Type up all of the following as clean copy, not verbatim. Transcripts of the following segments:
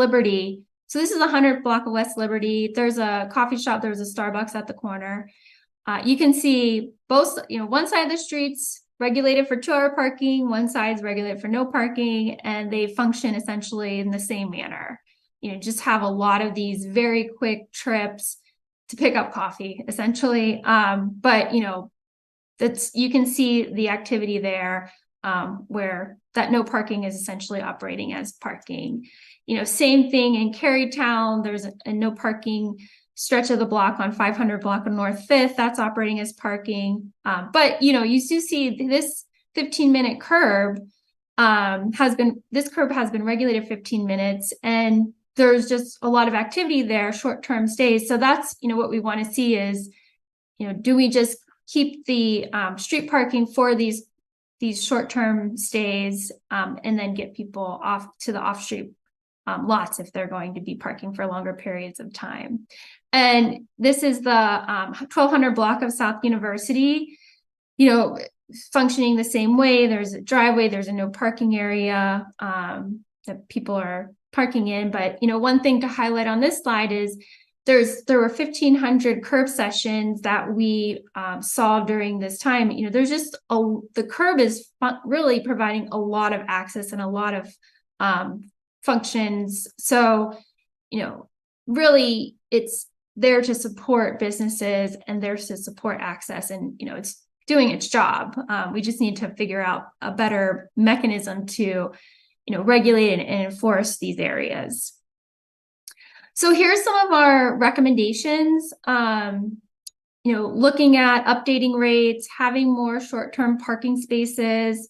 Liberty. So this is a 100 block of West Liberty. There's a coffee shop. There's a Starbucks at the corner. You can see both, one side of the streets regulated for 2-hour parking, one side's regulated for no parking, and they function essentially in the same manner. Just have a lot of these very quick trips to pick up coffee, essentially. But you can see the activity there, where that no parking is essentially operating as parking. Same thing in Carytown. There's a no parking stretch of the block on 500 block of North 5th. That's operating as parking. But you do see this 15-minute curb has been regulated 15 minutes, and there's just a lot of activity there, short-term stays. So that's what we want to see is, do we just keep the street parking for these short-term stays, and then get people off to the off-street lots if they're going to be parking for longer periods of time. And this is the 1200 block of South University, functioning the same way. There's a driveway, there's a no parking area that people are parking in. But, one thing to highlight on this slide is there were 1,500 curb sessions that we saw during this time. There's just the curb is really providing a lot of access and a lot of functions. So, really it's there to support businesses and there to support access, and, it's doing its job. We just need to figure out a better mechanism to, regulate and enforce these areas. So here's some of our recommendations. Looking at updating rates, having more short-term parking spaces,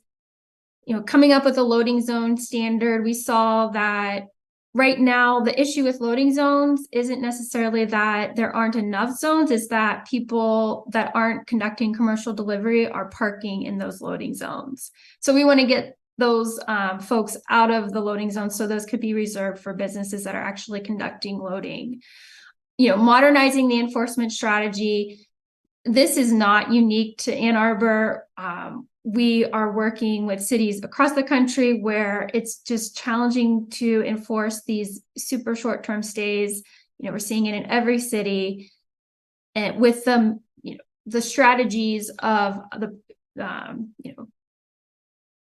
coming up with a loading zone standard. We saw that right now the issue with loading zones isn't necessarily that there aren't enough zones, it's that people that aren't conducting commercial delivery are parking in those loading zones. So we want to get those folks out of the loading zone, so those could be reserved for businesses that are actually conducting loading. Modernizing the enforcement strategy. This is not unique to Ann Arbor. We are working with cities across the country where it's just challenging to enforce these super short-term stays. We're seeing it in every city, and with them, the strategies of the,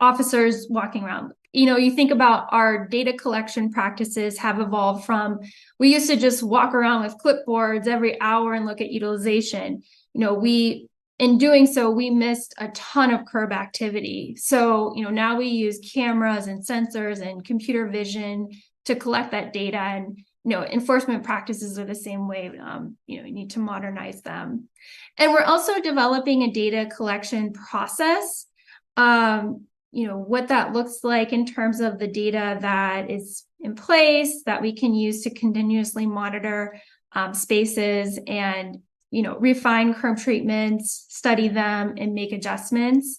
officers walking around. You think about our data collection practices have evolved from, we used to just walk around with clipboards every hour and look at utilization. In doing so, we missed a ton of curb activity. So, now we use cameras and sensors and computer vision to collect that data, and, enforcement practices are the same way. You need to modernize them. And we're also developing a data collection process. What that looks like in terms of the data that is in place that we can use to continuously monitor spaces and, refine curb treatments, study them, and make adjustments.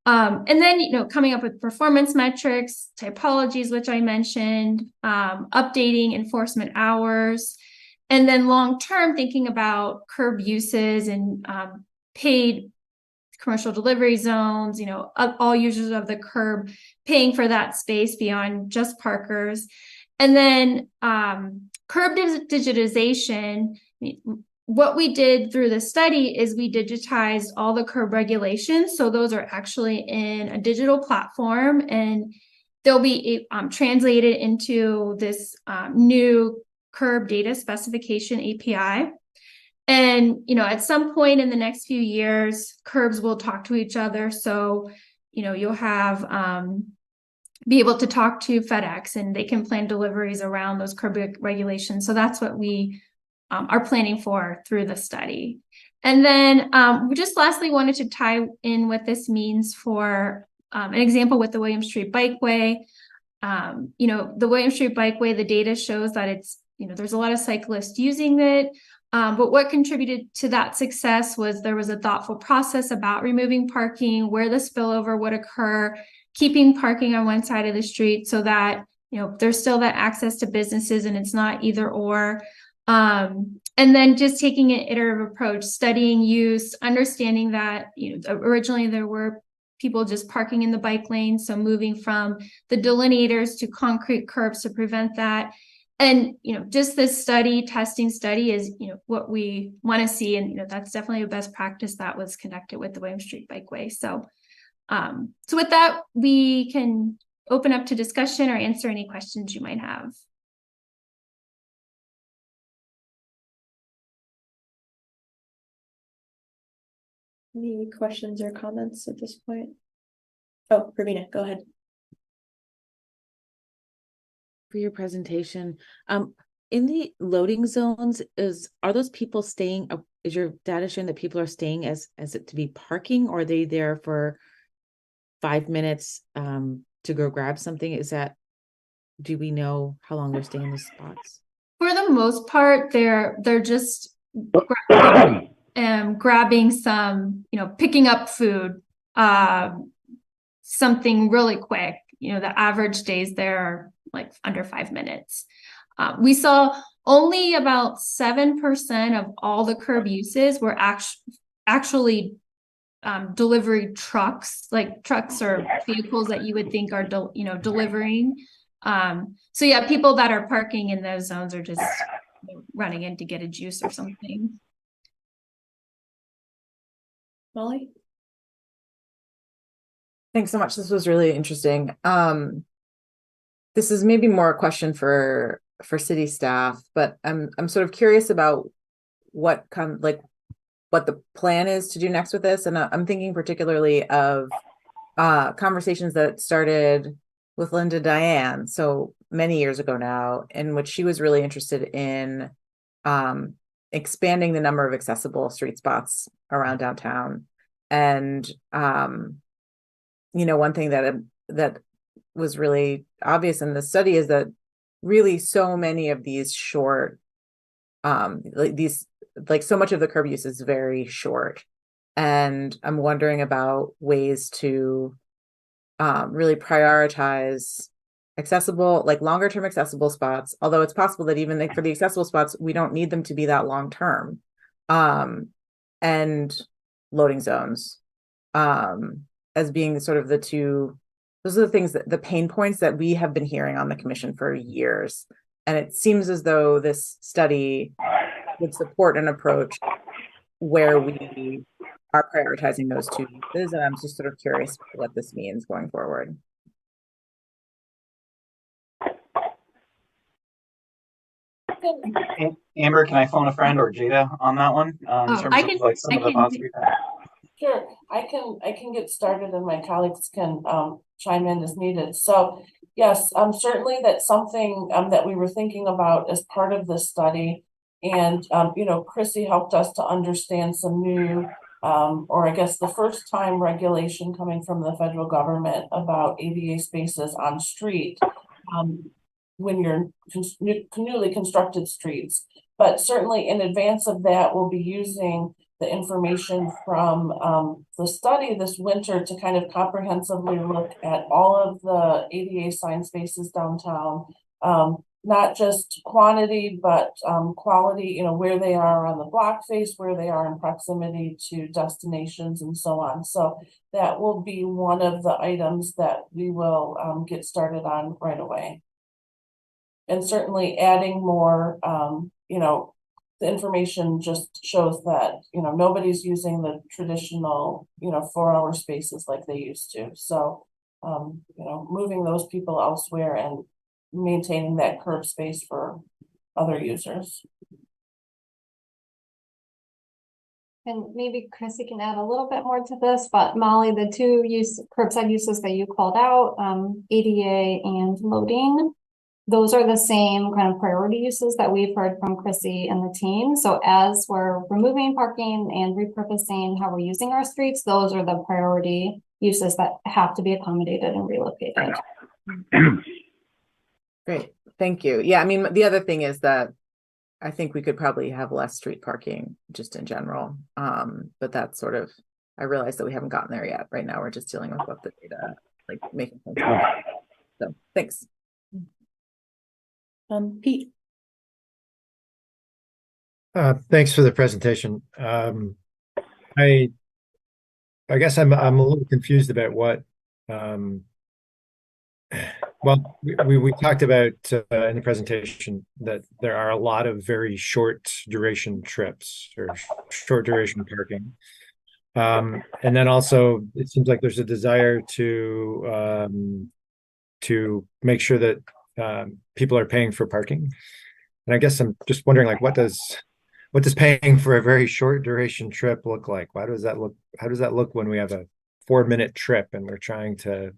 And then, coming up with performance metrics, typologies, which I mentioned, updating enforcement hours, and then long-term thinking about curb uses and paid commercial delivery zones, all users of the curb paying for that space beyond just parkers. And then curb digitization. What we did through the study is we digitized all the curb regulations. So those are actually in a digital platform, and they'll be translated into this new curb data specification API. And, at some point in the next few years, curbs will talk to each other. So, you'll have, be able to talk to FedEx, and they can plan deliveries around those curb regulations. So that's what we are planning for through the study. And then we just lastly wanted to tie in what this means for an example with the William Street Bikeway. The William Street Bikeway, the data shows that it's, there's a lot of cyclists using it. But what contributed to that success was there was a thoughtful process about removing parking, where the spillover would occur, keeping parking on one side of the street so that, there's still that access to businesses and it's not either or. And then just taking an iterative approach, studying use, understanding that, originally there were people just parking in the bike lane. So moving from the delineators to concrete curbs to prevent that. And, just this testing study is, what we want to see. And, that's definitely a best practice that was conducted with the William Street Bikeway. So, so with that, we can open up to discussion or answer any questions you might have. Any questions or comments at this point? Oh, Pravina, go ahead. For your presentation, in the loading zones, are those people staying? Is your data showing that people are staying as it to be parking, or are they there for 5 minutes to go grab something? Do we know how long they're staying in those spots? For the most part, they're just grabbing some, picking up food, something really quick. The average stays there are like under 5 minutes. We saw only about 7% of all the curb uses were actually delivery trucks, like trucks or vehicles that you would think are delivering. So yeah, people that are parking in those zones are just running in to get a juice or something. Molly? Thanks so much. This was really interesting. This is maybe more a question for city staff, but I'm sort of curious about what the plan is to do next with this. And I'm thinking particularly of conversations that started with Linda Diane so many years ago now, in which she was really interested in expanding the number of accessible street spots around downtown. And one thing that was really obvious in the study is that really so many of these short, so much of the curb use is very short. And I'm wondering about ways to really prioritize accessible, like longer term accessible spots, although it's possible that even for the accessible spots, we don't need them to be that long term, and loading zones as being sort of those are the things the pain points that we have been hearing on the commission for years. And it seems as though this study would support an approach where we are prioritizing those two uses. And I'm just sort of curious what this means going forward. Amber, can I phone a friend or Jada on that one? Sure, I can get started and my colleagues can chime in as needed. So yes, certainly that's something that we were thinking about as part of this study. And Chrissy helped us to understand some new or I guess the first time regulation coming from the federal government about ADA spaces on street when you're newly constructed streets. But certainly in advance of that, we'll be using the information from the study this winter to kind of comprehensively look at all of the ADA sign spaces downtown, not just quantity, but quality, where they are on the block face, where they are in proximity to destinations and so on. So that will be one of the items that we will get started on right away. And certainly adding more, the information just shows that, nobody's using the traditional, 4-hour spaces like they used to. So, moving those people elsewhere and maintaining that curb space for other users. And maybe Chrissy can add a little bit more to this, but Molly, the two curbside uses that you called out, ADA and loading, those are the same kind of priority uses that we've heard from Chrissy and the team. So as we're removing parking and repurposing how we're using our streets, those are the priority uses that have to be accommodated and relocated. Great, thank you. Yeah, I mean, the other thing is that I think we could probably have less street parking just in general. But that's sort of, I realize that we haven't gotten there yet. Right now, we're just dealing with what the data, like making sense of it. So thanks. Pete. Thanks for the presentation. I guess I'm a little confused about what Well, we talked about in the presentation that there are a lot of very short duration trips or short duration parking. And then also it seems like there's a desire to make sure that people are paying for parking. And I guess I'm just wondering, like, what does paying for a very short duration trip look like? Why does that look? How does that look when we have a 4-minute trip and we're trying to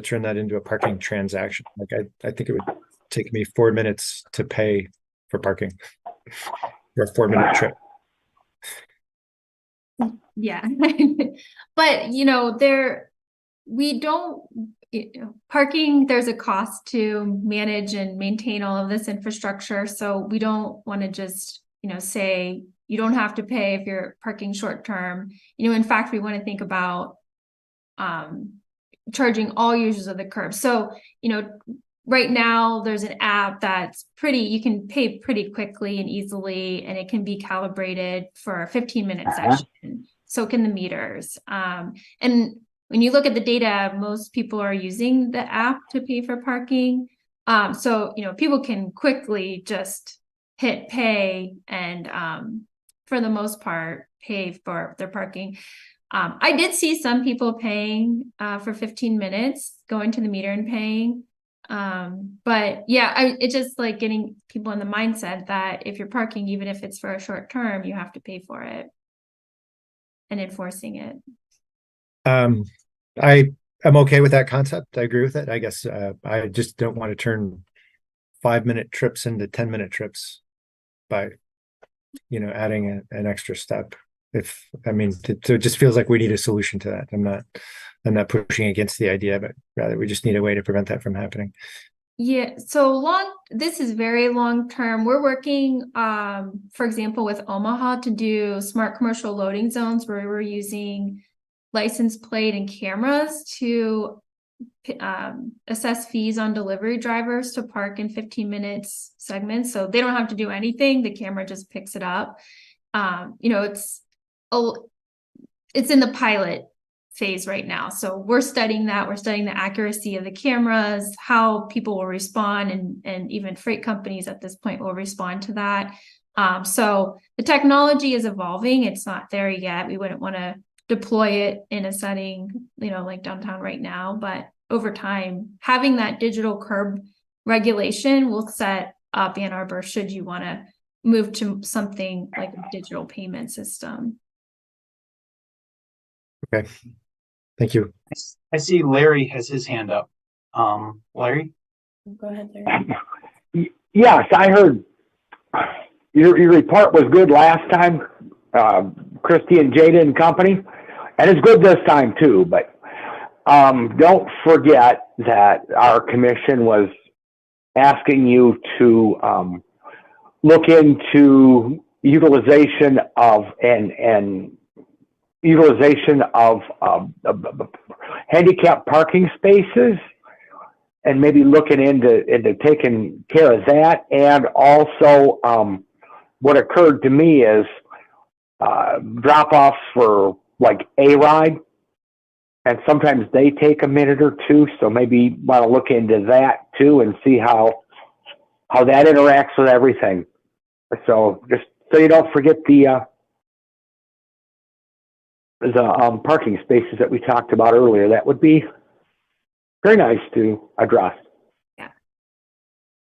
turn that into a parking transaction? Like, I think it would take me 4 minutes to pay for parking for a 4-minute trip. Yeah. But, we don't, parking, there's a cost to manage and maintain all of this infrastructure. So we don't want to just, say you don't have to pay if you're parking short term. In fact, we want to think about charging all users of the curb. So, right now there's an app that's you can pay pretty quickly and easily, and it can be calibrated for a 15-minute session. So can the meters. And when you look at the data, most people are using the app to pay for parking. So, people can quickly just hit pay and, for the most part, pay for their parking. I did see some people paying for 15 minutes, going to the meter and paying. But yeah, it's just like getting people in the mindset that if you're parking, even if it's for a short term, you have to pay for it and enforcing it. I am okay with that concept. I agree with it. I guess I just don't want to turn 5-minute trips into 10-minute trips by, adding an extra step. It just feels like we need a solution to that. I'm not pushing against the idea, but rather we just need a way to prevent that from happening. Yeah, so this is very long term. We're working, for example, with Omaha to do smart commercial loading zones where we're using license plate and cameras to assess fees on delivery drivers to park in 15 minutes segments. So they don't have to do anything. The camera just picks it up. It's in the pilot phase right now. So we're studying that. We're studying the accuracy of the cameras, how people will respond, and even freight companies at this point will respond to that. So the technology is evolving. It's not there yet. We wouldn't want to deploy it in a setting, like downtown right now. But over time, having that digital curb regulation will set up Ann Arbor should you want to move to something like a digital payment system. Okay. Thank you. I see Larry has his hand up. Larry? Go ahead, Larry. Yes, I heard your report was good last time, Christy and Jada and company, and it's good this time too. But don't forget that our commission was asking you to look into utilization of utilization of handicap parking spaces, and maybe looking into taking care of that. And also, what occurred to me is drop-offs for like A-Ride, and sometimes they take a minute or two. So maybe want to look into that too and see how that interacts with everything. So just so you don't forget the parking spaces that we talked about earlier, that would be very nice to address.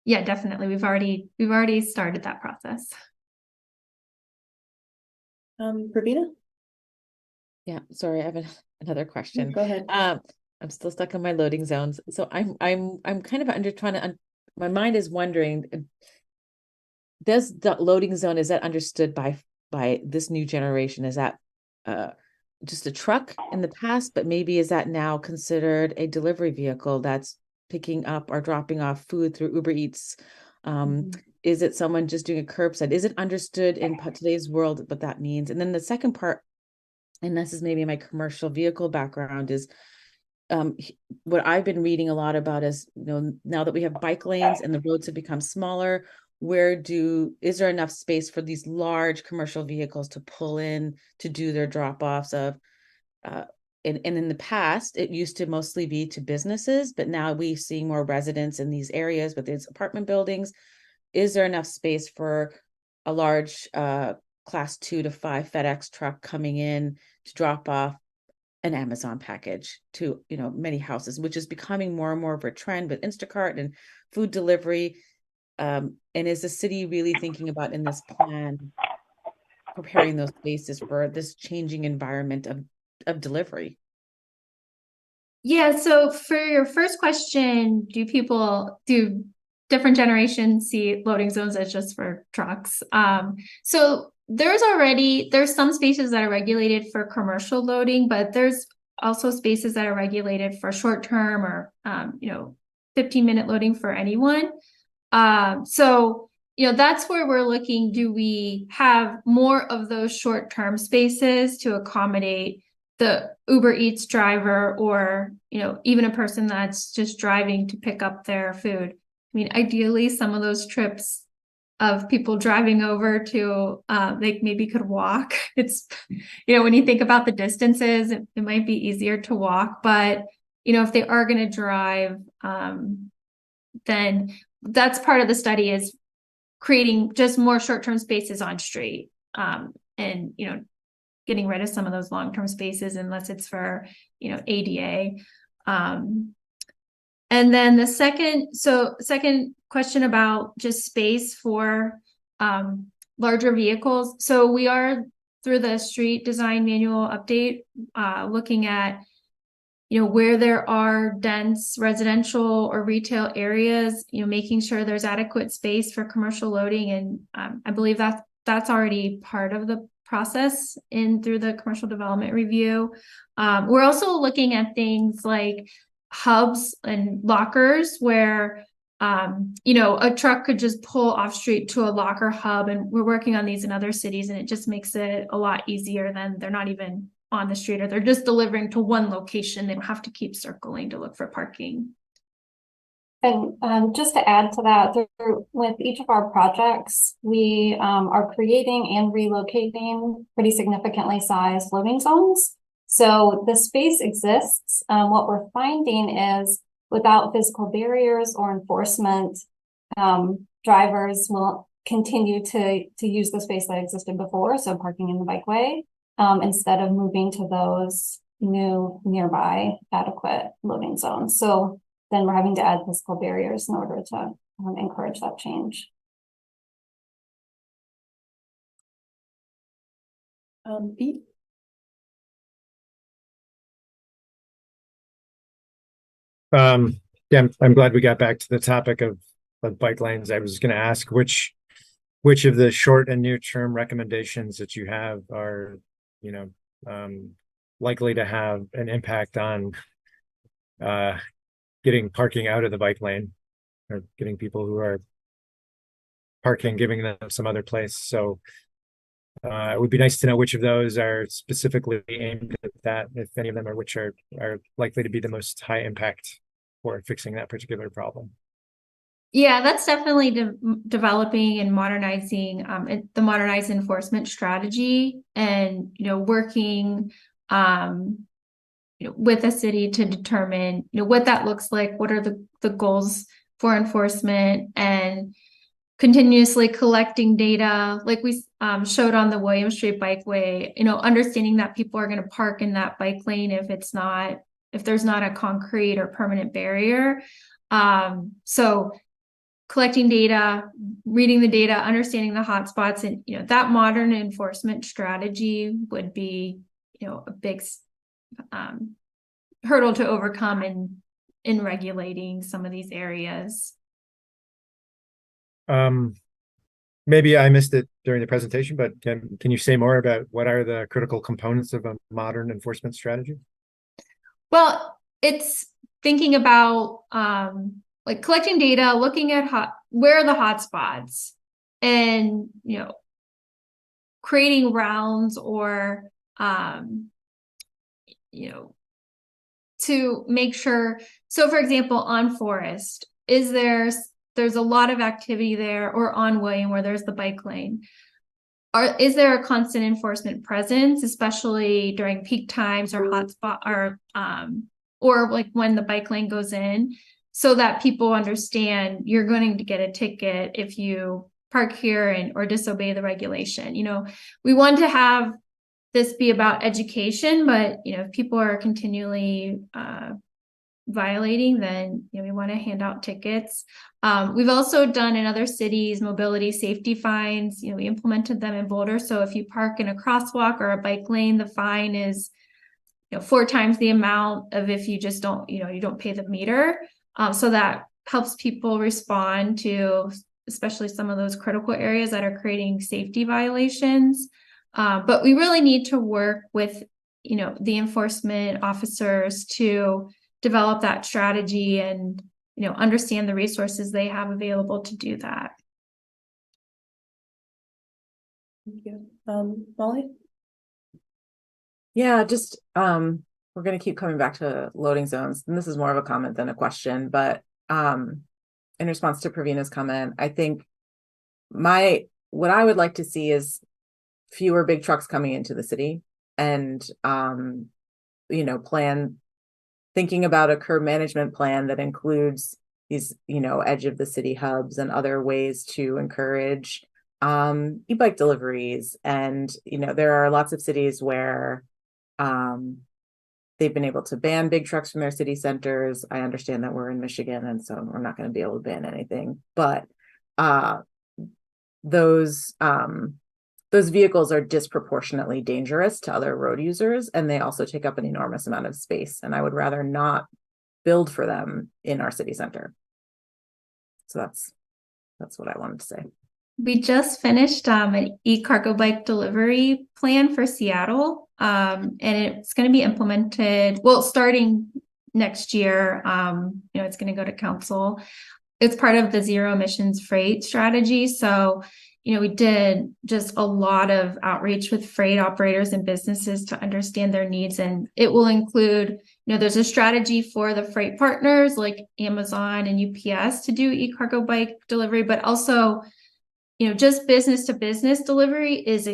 Yeah, definitely. We've already started that process. Pravina? Yeah, sorry, I have another question. Go ahead. I'm still stuck in my loading zones. So I'm kind of my mind is wondering, does the loading zone, is that understood by this new generation? Is that just a truck in the past, but maybe is that now considered a delivery vehicle that's picking up or dropping off food through Uber Eats? Is it someone just doing a curbside? Is it understood in today's world what that means? And then the second part, and this is maybe my commercial vehicle background, is what I've been reading a lot about is, now that we have bike lanes and the roads have become smaller, is there enough space for these large commercial vehicles to pull in to do their drop-offs of and in the past, it used to mostly be to businesses, but now we see more residents in these areas with these apartment buildings. Is there enough space for a large class 2 to 5 FedEx truck coming in to drop off an Amazon package to, many houses, which is becoming more and more of a trend with Instacart and food delivery? And is the city really thinking about in this plan preparing those spaces for this changing environment of delivery? Yeah, so for your first question, do different generations see loading zones as just for trucks? So there's some spaces that are regulated for commercial loading, but there's also spaces that are regulated for short-term or 15-minute loading for anyone. So that's where we're looking. Do we have more of those short-term spaces to accommodate the Uber Eats driver, or even a person that's just driving to pick up their food? I mean, ideally, some of those trips of people driving over to they maybe could walk. It's when you think about the distances, it might be easier to walk, but if they are going to drive, then that's part of the study, is creating just more short-term spaces on street, and getting rid of some of those long-term spaces unless it's for ADA. And then the second question about just space for larger vehicles. So we are, through the street design manual update, looking at where there are dense residential or retail areas, making sure there's adequate space for commercial loading. And I believe that's already part of the process through the commercial development review. We're also looking at things like hubs and lockers where a truck could just pull off street to a locker hub, and we're working on these in other cities, and it just makes it a lot easier than they're not even on the street, or they're just delivering to one location. They don't have to keep circling to look for parking. And just to add to that, with each of our projects, we are creating and relocating pretty significantly sized loading zones. So the space exists. What we're finding is, without physical barriers or enforcement, drivers will continue to use the space that existed before, so parking in the bikeway, instead of moving to those new nearby adequate loading zones. So then we're having to add physical barriers in order to encourage that change. Pete? Yeah, I'm glad we got back to the topic of bike lanes. I was going to ask which of the short and near term recommendations that you have are, likely to have an impact on getting parking out of the bike lane, or getting people who are parking, giving them some other place. So it would be nice to know which of those are specifically aimed at that, if any of them are, which are likely to be the most high impact for fixing that particular problem. Yeah, that's definitely developing and modernizing the modernized enforcement strategy, and working with the city to determine what that looks like, what are the goals for enforcement, and continuously collecting data like we showed on the William Street Bikeway, understanding that people are going to park in that bike lane if there's not a concrete or permanent barrier. So collecting data, reading the data, understanding the hotspots, and that modern enforcement strategy would be a big hurdle to overcome in regulating some of these areas. Maybe I missed it during the presentation, but can you say more about what are the critical components of a modern enforcement strategy? Well, it's thinking about like collecting data, looking at where are the hotspots, and creating rounds, or to make sure. So, for example, on Forest, there's a lot of activity there, or on William where there's the bike lane. is there a constant enforcement presence, especially during peak times or hotspot or like when the bike lane goes in, so that people understand you're going to get a ticket if you park here or disobey the regulation. We want to have this be about education, but if people are continually violating, then we want to hand out tickets. We've also done in other cities mobility safety fines. We implemented them in Boulder. So if you park in a crosswalk or a bike lane, the fine is 4 times the amount of if you just don't, you don't pay the meter. So that helps people respond to especially some of those critical areas that are creating safety violations. But we really need to work with, the enforcement officers to develop that strategy and, understand the resources they have available to do that. Thank you. Molly? Yeah, just we're gonna keep coming back to loading zones, and this is more of a comment than a question, but in response to Pravina's comment, I think what I would like to see is fewer big trucks coming into the city, and thinking about a curb management plan that includes these, edge of the city hubs and other ways to encourage e-bike deliveries. And, there are lots of cities where they've been able to ban big trucks from their city centers. I understand that we're in Michigan, and so we're not going to be able to ban anything, but those vehicles are disproportionately dangerous to other road users, and they also take up an enormous amount of space, and I would rather not build for them in our city center. So that's what I wanted to say. We just finished an e-cargo bike delivery plan for Seattle, and it's going to be implemented, starting next year. It's going to go to council. It's part of the zero emissions freight strategy. So, we did just a lot of outreach with freight operators and businesses to understand their needs. And it will include, there's a strategy for the freight partners like Amazon and UPS to do e-cargo bike delivery, but also, just business to business delivery is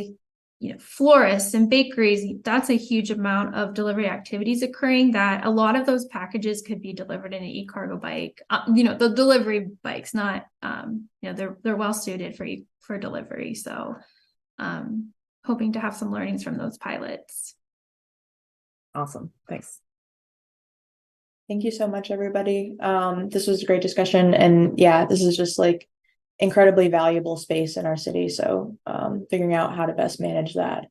florists and bakeries. That's a huge amount of delivery activities occurring, that a lot of those packages could be delivered in an e-cargo bike. The delivery bikes, not, they're well suited for delivery. So, hoping to have some learnings from those pilots. Awesome. Thanks. Thank you so much, everybody. This was a great discussion, and yeah, this is just like incredibly valuable space in our city. So figuring out how to best manage that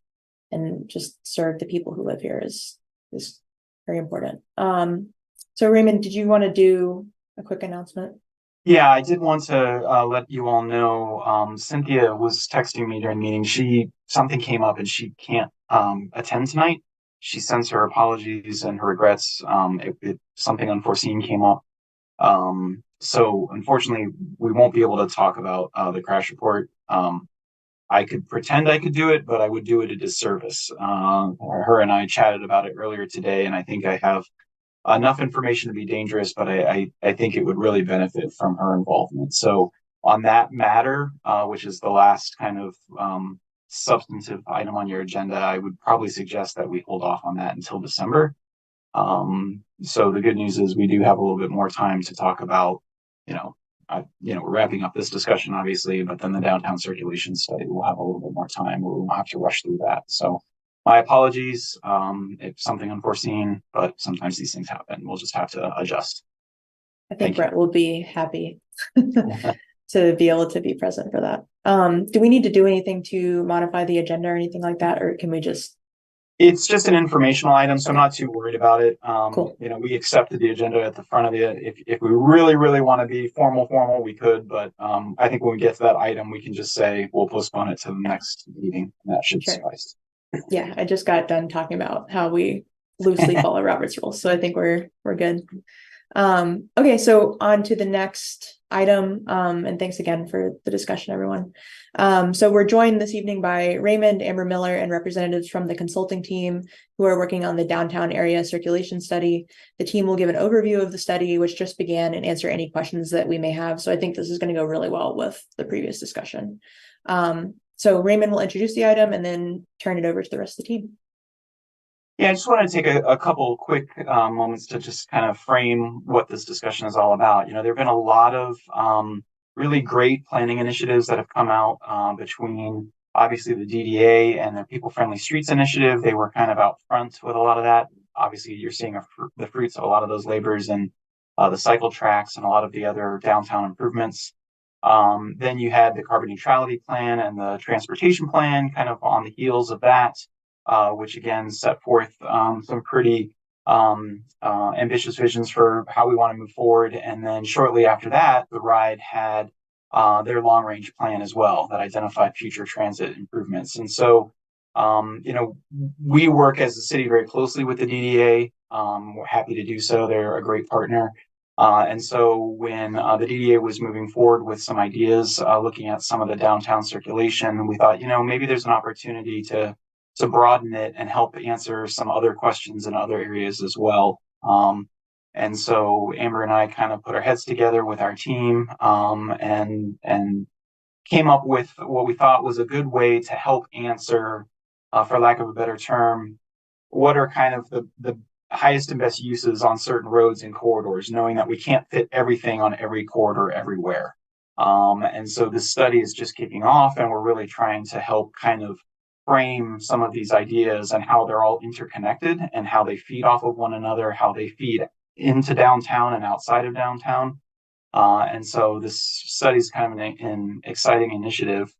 and just serve the people who live here is very important. So Raymond, did you want to do a quick announcement? Yeah, I did want to let you all know, Cynthia was texting me during the meeting. Something came up and she can't attend tonight. She sends her apologies and her regrets. Something unforeseen came up. So unfortunately, we won't be able to talk about the crash report. I could pretend I could do it, but I would do it a disservice. Her and I chatted about it earlier today, and I think I have enough information to be dangerous, but I think it would really benefit from her involvement. So on that matter, which is the last kind of substantive item on your agenda, I would probably suggest that we hold off on that until December. So the good news is we do have a little bit more time to talk about, we're wrapping up this discussion, obviously, but then the downtown circulation study will have a little bit more time. We won't have to rush through that. So my apologies if something unforeseen, but sometimes these things happen. We'll just have to adjust. I think Brett will be happy to be able to be present for that. Do we need to do anything to modify the agenda or anything like that, or can we just? It's just an informational item, so I'm not too worried about it. Cool. We accepted the agenda at the front of it. If we really, really want to be formal, we could, but I think when we get to that item, we can just say we'll postpone it to the next meeting, and that should suffice. Yeah, I just got done talking about how we loosely follow Robert's rules, so I think we're good. Okay, so on to the next item, and thanks again for the discussion, everyone. So we're joined this evening by Raymond, Amber Miller, and representatives from the consulting team who are working on the downtown area circulation study. The team will give an overview of the study, which just began, and answer any questions that we may have. So I think this is going to go really well with the previous discussion. So Raymond will introduce the item and then turn it over to the rest of the team. Yeah, I just want to take a couple quick moments to just kind of frame what this discussion is all about. There have been a lot of really great planning initiatives that have come out between obviously the DDA and the People Friendly Streets Initiative. They were kind of out front with a lot of that. Obviously, you're seeing the fruits of a lot of those labors and the cycle tracks and a lot of the other downtown improvements. Then you had the carbon neutrality plan and the transportation plan kind of on the heels of that. Which again set forth some pretty ambitious visions for how we want to move forward. And then shortly after that, the ride had their long range plan as well that identified future transit improvements. And so, we work as a city very closely with the DDA. We're happy to do so. They're a great partner. And so when the DDA was moving forward with some ideas, looking at some of the downtown circulation, we thought, maybe there's an opportunity to broaden it and help answer some other questions in other areas as well. And so Amber and I kind of put our heads together with our team and came up with what we thought was a good way to help answer, for lack of a better term, what are kind of the highest and best uses on certain roads and corridors, knowing that we can't fit everything on every corridor everywhere. And so this study is just kicking off, and we're really trying to help kind of frame some of these ideas and how they're all interconnected and how they feed off of one another, how they feed into downtown and outside of downtown. And so this study is kind of an exciting initiative.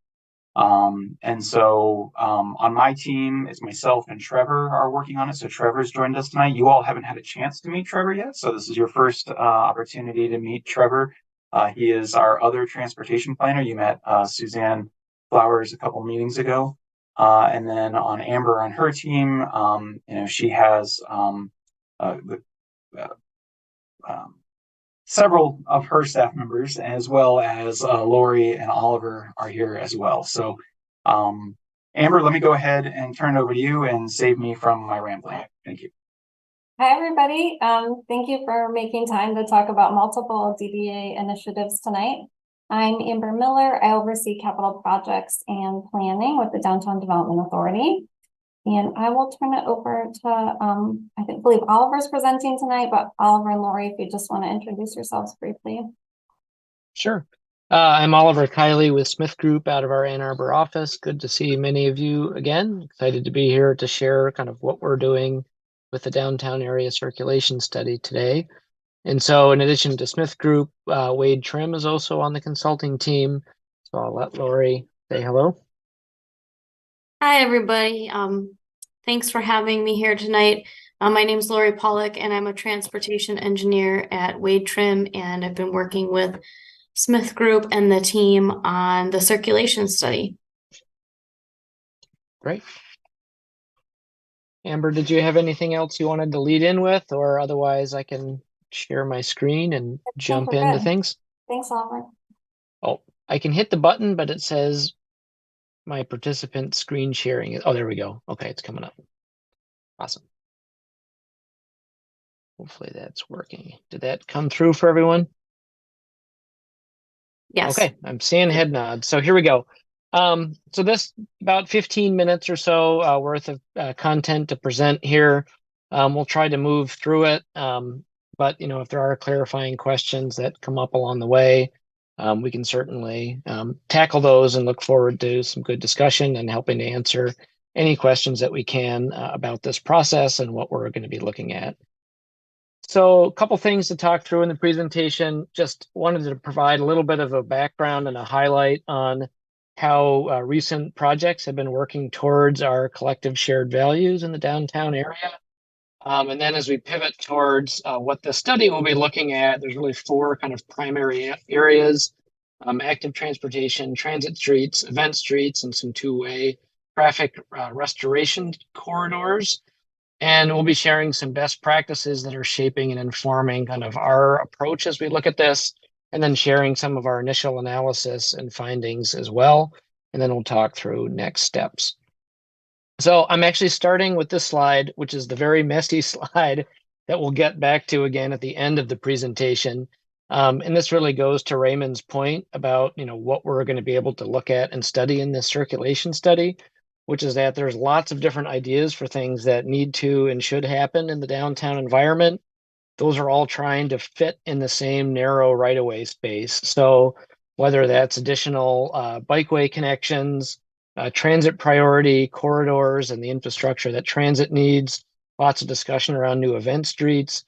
And so on my team, it's myself and Trevor are working on it. So Trevor's joined us tonight. You all haven't had a chance to meet Trevor yet. So this is your first opportunity to meet Trevor. He is our other transportation planner. You met Suzanne Flowers a couple meetings ago. And then on Amber on her team, she has several of her staff members, as well as Lori and Oliver are here as well. So Amber, let me go ahead and turn it over to you and save me from my rambling. Thank you. Hi, everybody. Thank you for making time to talk about multiple DDA initiatives tonight. I'm Amber Miller. I oversee capital projects and planning with the Downtown Development Authority. And I will turn it over to, I believe Oliver's presenting tonight, but Oliver and Lori, if you just want to introduce yourselves briefly. Sure. I'm Oliver Kiley with Smith Group out of our Ann Arbor office. Good to see many of you again. Excited to be here to share kind of what we're doing with the downtown area circulation study today. And so in addition to Smith Group, Wade Trim is also on the consulting team. So I'll let Lori say hello. Hi, everybody. Thanks for having me here tonight. My name is Lori Pollock, and I'm a transportation engineer at Wade Trim, and I've been working with Smith Group and the team on the circulation study. Great. Amber, did you have anything else you wanted to lead in with, or otherwise I can share my screen and jump into things? Thanks, Oliver. Oh, I can hit the button, but it says my participant screen sharing. Oh, there we go. Okay, it's coming up. Awesome. Hopefully that's working. Did that come through for everyone? Yes. Okay, I'm seeing head nods. So here we go. So this about 15 minutes or so worth of content to present here. We'll try to move through it. But if there are clarifying questions that come up along the way, we can certainly tackle those and look forward to some good discussion and helping to answer any questions that we can about this process and what we're going to be looking at. So a couple things to talk through in the presentation. Just wanted to provide a little bit of a background and a highlight on how recent projects have been working towards our collective shared values in the downtown area. And then as we pivot towards what the study will be looking at, there's really four kind of primary areas: active transportation, transit streets, event streets, and some two-way traffic restoration corridors. And we'll be sharing some best practices that are shaping and informing kind of our approach as we look at this, and then sharing some of our initial analysis and findings as well. And then we'll talk through next steps. So I'm actually starting with this slide, which is the very messy slide that we'll get back to again at the end of the presentation. And this really goes to Raymond's point about, what we're going to be able to look at and study in this circulation study, which is that there's lots of different ideas for things that need to and should happen in the downtown environment. Those are all trying to fit in the same narrow right-of-way space. So whether that's additional bikeway connections, transit priority corridors, and the infrastructure that transit needs, lots of discussion around new event streets,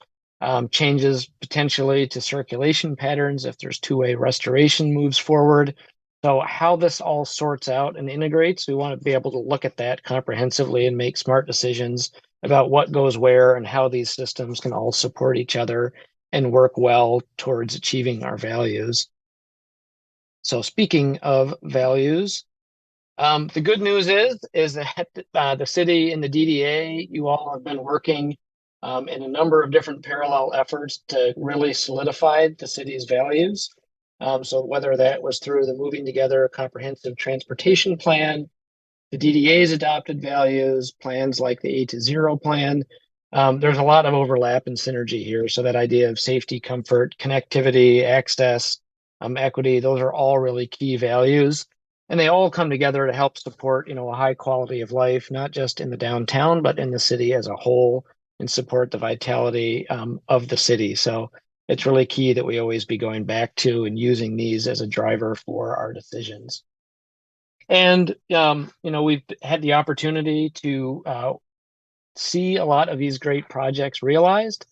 changes potentially to circulation patterns if there's two-way restoration moves forward. So how this all sorts out and integrates, we want to be able to look at that comprehensively and make smart decisions about what goes where and how these systems can all support each other and work well towards achieving our values. So speaking of values, the good news is that the city and the DDA, you all have been working in a number of different parallel efforts to really solidify the city's values. So whether that was through the moving together a comprehensive transportation plan, the DDA's adopted values, plans like the 8 to 0 plan, there's a lot of overlap and synergy here. So that idea of safety, comfort, connectivity, access, equity, those are all really key values. And they all come together to help support, a high quality of life, not just in the downtown, but in the city as a whole, and support the vitality of the city. So it's really key that we always be going back to and using these as a driver for our decisions. And, we've had the opportunity to see a lot of these great projects realized.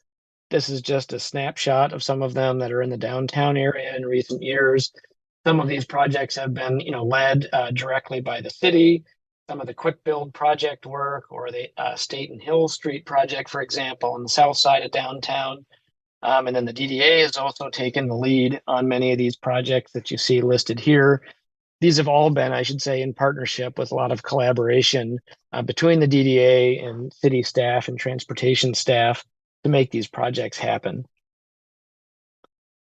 This is just a snapshot of some of them that are in the downtown area in recent years. Some of these projects have been, led directly by the city. Some of the quick build project work, or the State and Hill Street project, for example, on the south side of downtown. And then the DDA has also taken the lead on many of these projects that you see listed here. These have all been, I should say, in partnership with a lot of collaboration between the DDA and city staff and transportation staff to make these projects happen.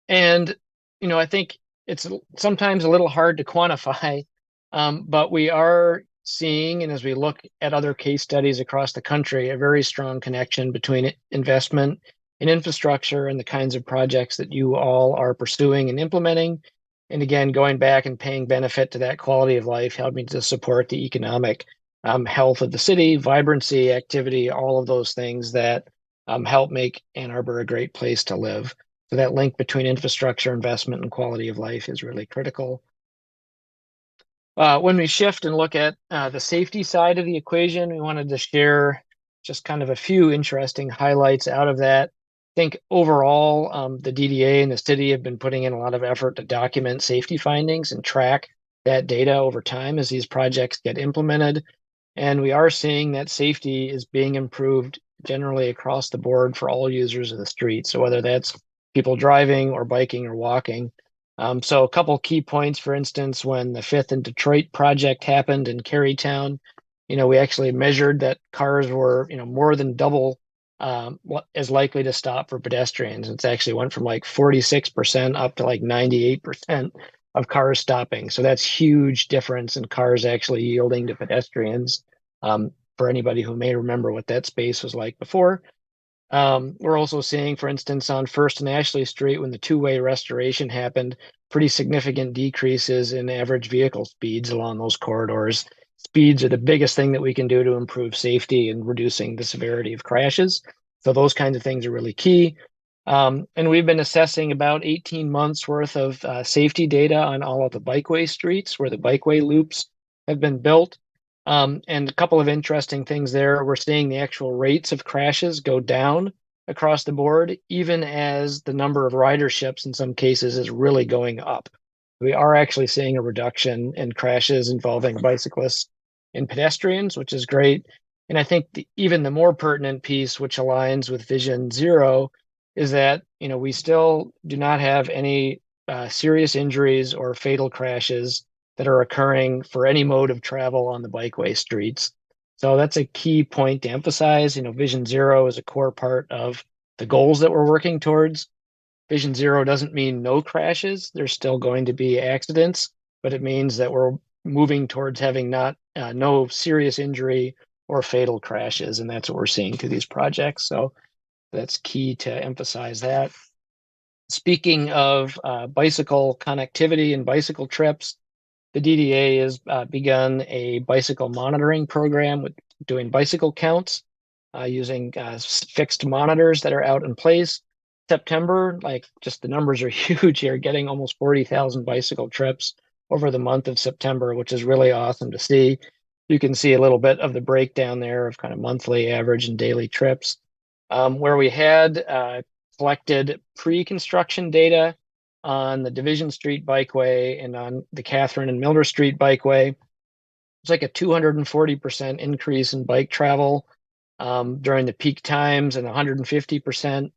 And, I think it's sometimes a little hard to quantify, but we are seeing, and as we look at other case studies across the country, a very strong connection between investment in infrastructure and the kinds of projects that you all are pursuing and implementing. And again, going back and paying benefit to that quality of life, helping to support the economic health of the city, vibrancy, activity, all of those things that help make Ann Arbor a great place to live. So that link between infrastructure investment and quality of life is really critical. When we shift and look at the safety side of the equation, we wanted to share just kind of a few interesting highlights out of that. I think overall, the DDA and the city have been putting in a lot of effort to document safety findings and track that data over time as these projects get implemented. And we are seeing that safety is being improved generally across the board for all users of the street. So whether that's people driving or biking or walking. So a couple key points, for instance, when the 5th and Detroit project happened in Carytown, we actually measured that cars were, more than double as likely to stop for pedestrians. It's actually went from like 46% up to like 98% of cars stopping. So that's huge difference in cars actually yielding to pedestrians. For anybody who may remember what that space was like before. We're also seeing, for instance, on First and Ashley Street, when the two-way restoration happened, pretty significant decreases in average vehicle speeds along those corridors. Speeds are the biggest thing that we can do to improve safety and reducing the severity of crashes. So those kinds of things are really key. And we've been assessing about 18 months worth of safety data on all of the bikeway streets where the bikeway loops have been built. And a couple of interesting things there. We're seeing the actual rates of crashes go down across the board, even as the number of riderships in some cases is really going up. We are actually seeing a reduction in crashes involving bicyclists and pedestrians, which is great. And I think even the more pertinent piece, which aligns with Vision Zero, is that we still do not have any serious injuries or fatal crashes that are occurring for any mode of travel on the bikeway streets. So that's a key point to emphasize. Vision Zero is a core part of the goals that we're working towards. Vision Zero doesn't mean no crashes. There's still going to be accidents, but it means that we're moving towards having no serious injury or fatal crashes. And that's what we're seeing through these projects. So that's key to emphasize that. Speaking of bicycle connectivity and bicycle trips, the DDA has begun a bicycle monitoring program with doing bicycle counts using fixed monitors that are out in place. September, like just the numbers are huge here, getting almost 40,000 bicycle trips over the month of September, which is really awesome to see. You can see a little bit of the breakdown there of kind of monthly average and daily trips. Where we had collected pre-construction data on the Division Street Bikeway and on the Catherine and Miller Street Bikeway. It's like a 240% increase in bike travel during the peak times and 150%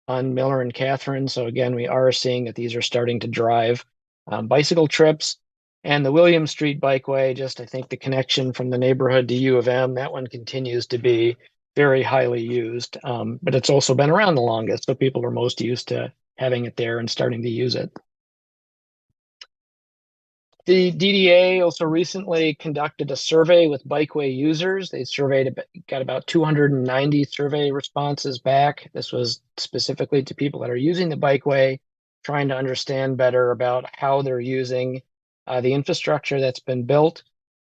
on Miller and Catherine. So again, we are seeing that these are starting to drive bicycle trips. And the William Street Bikeway, just I think the connection from the neighborhood to U of M, that one continues to be very highly used. But it's also been around the longest, so people are most used to having it there and starting to use it. The DDA also recently conducted a survey with bikeway users. They got about 290 survey responses back. This was specifically to people that are using the bikeway, trying to understand better about how they're using the infrastructure that's been built,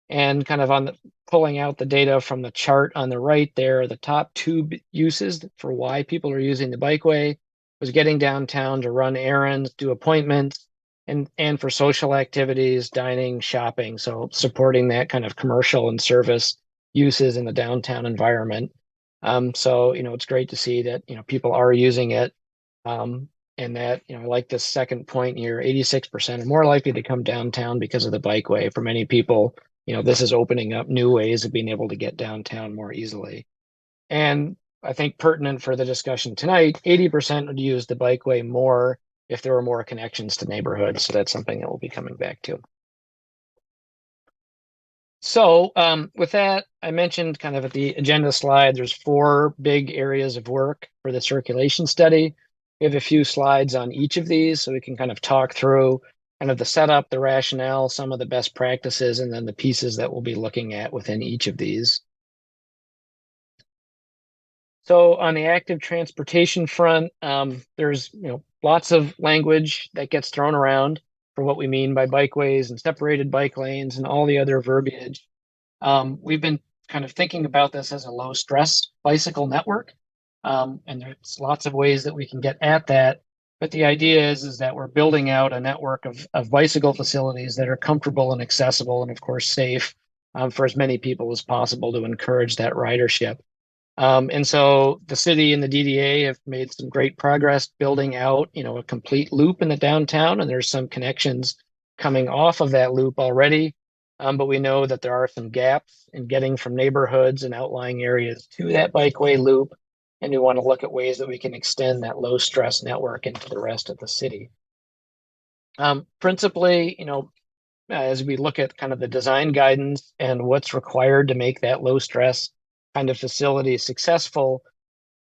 and kind of pulling out the data from the chart on the right there. The top two uses for why people are using the bikeway was getting downtown to run errands, do appointments, and for social activities, dining, shopping. So supporting that kind of commercial and service uses in the downtown environment. So, it's great to see that, people are using it. And that, I like this second point here, 86% are more likely to come downtown because of the bikeway. For many people, this is opening up new ways of being able to get downtown more easily. And I think pertinent for the discussion tonight, 80% would use the bikeway more if there were more connections to neighborhoods. So that's something that we'll be coming back to. So with that, I mentioned kind of at the agenda slide, there's 4 big areas of work for the circulation study. We have a few slides on each of these, so we can kind of talk through kind of the setup, the rationale, some of the best practices, and then the pieces that we'll be looking at within each of these. So on the active transportation front, there's lots of language that gets thrown around for what we mean by bikeways and separated bike lanes and all the other verbiage. We've been kind of thinking about this as a low stress bicycle network. And there's lots of ways that we can get at that. But the idea is that we're building out a network of bicycle facilities that are comfortable and accessible and of course safe for as many people as possible to encourage that ridership. And so the city and the DDA have made some great progress building out, a complete loop in the downtown, and there's some connections coming off of that loop already. But we know that there are some gaps in getting from neighborhoods and outlying areas to that bikeway loop. And we want to look at ways that we can extend that low stress network into the rest of the city. Principally, as we look at kind of the design guidance and what's required to make that low stress kind of facility successful,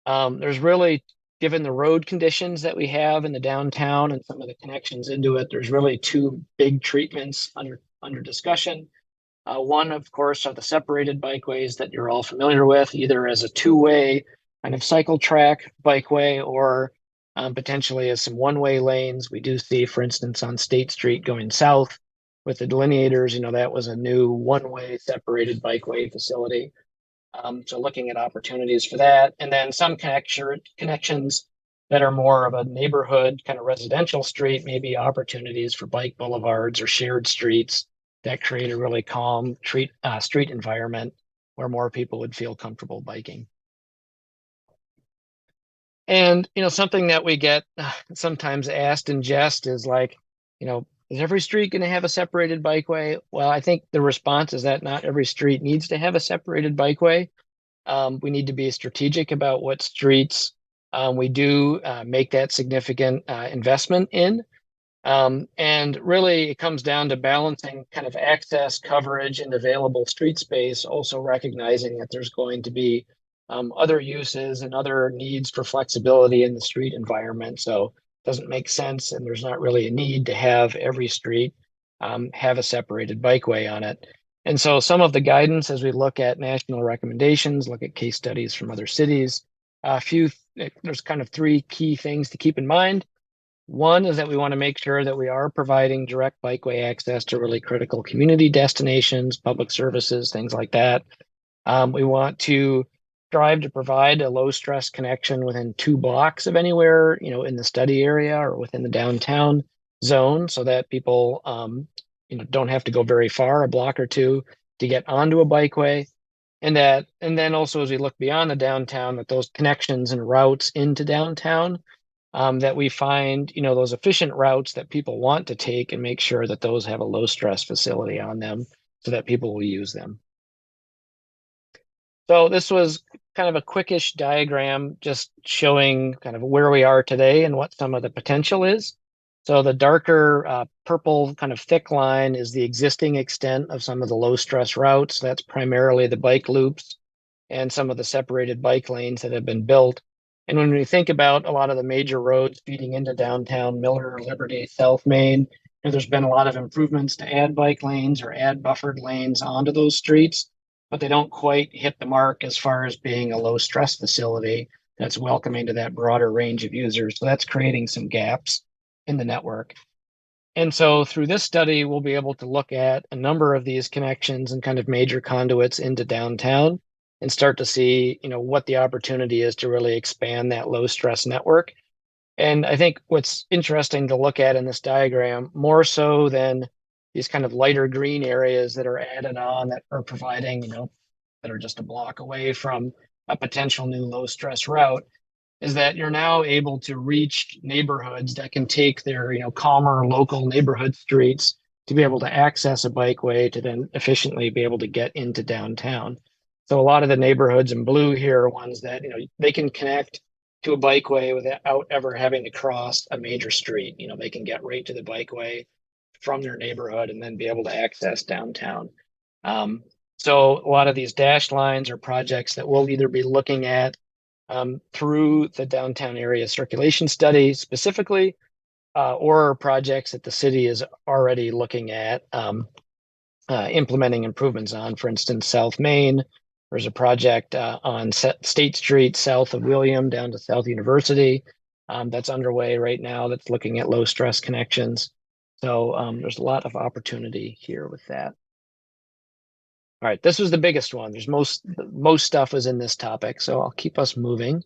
there's really, given the road conditions that we have in the downtown and some of the connections into it, there's really 2 big treatments under discussion. One, of course, are the separated bikeways that you're all familiar with, either as a 2-way kind of cycle track bikeway or potentially as some 1-way lanes. We do see, for instance, on State Street going south with the delineators, that was a new 1-way separated bikeway facility. So looking at opportunities for that, and then some connections that are more of a neighborhood kind of residential street, maybe opportunities for bike boulevards or shared streets that create a really calm street environment where more people would feel comfortable biking. And something that we get sometimes asked in jest is like, is every street going to have a separated bikeway? Well, I think the response is that not every street needs to have a separated bikeway. We need to be strategic about what streets we do make that significant investment in. And really, it comes down to balancing kind of access, coverage, and available street space, also recognizing that there's going to be other uses and other needs for flexibility in the street environment. So it doesn't make sense, and there's not really a need to have every street have a separated bikeway on it. And so some of the guidance as we look at national recommendations, look at case studies from other cities, there's kind of 3 key things to keep in mind. One is that we want to make sure that we are providing direct bikeway access to really critical community destinations, public services, things like that. We want to strive to provide a low stress connection within 2 blocks of anywhere, in the study area or within the downtown zone, so that people, don't have to go very far, a block or two, to get onto a bikeway. And then also, as we look beyond the downtown, that those connections and routes into downtown, that we find, those efficient routes that people want to take, and make sure that those have a low stress facility on them so that people will use them. So this was kind of a quickish diagram just showing kind of where we are today and what some of the potential is. So the darker purple kind of thick line is the existing extent of some of the low stress routes. That's primarily the bike loops and some of the separated bike lanes that have been built. And when we think about a lot of the major roads feeding into downtown, Miller, Liberty, South Main, there's been a lot of improvements to add bike lanes or add buffered lanes onto those streets, but they don't quite hit the mark as far as being a low stress facility that's welcoming to that broader range of users. So that's creating some gaps in the network. And so through this study, we'll be able to look at a number of these connections and kind of major conduits into downtown and start to see, what the opportunity is to really expand that low stress network. And I think what's interesting to look at in this diagram, more so than these kind of lighter green areas that are added on that are providing, that are just a block away from a potential new low stress route, is that you're now able to reach neighborhoods that can take their, calmer local neighborhood streets to be able to access a bikeway to then efficiently be able to get into downtown. So a lot of the neighborhoods in blue here are ones that, they can connect to a bikeway without ever having to cross a major street. They can get right to the bikeway from their neighborhood and then be able to access downtown. So a lot of these dashed lines are projects that we'll either be looking at through the downtown area circulation study specifically, or projects that the city is already looking at implementing improvements on. For instance, South Main, there's a project on State Street south of William down to South University that's underway right now that's looking at low stress connections. So there's a lot of opportunity here with that. All right, this was the biggest one. There's most stuff is in this topic, so I'll keep us moving.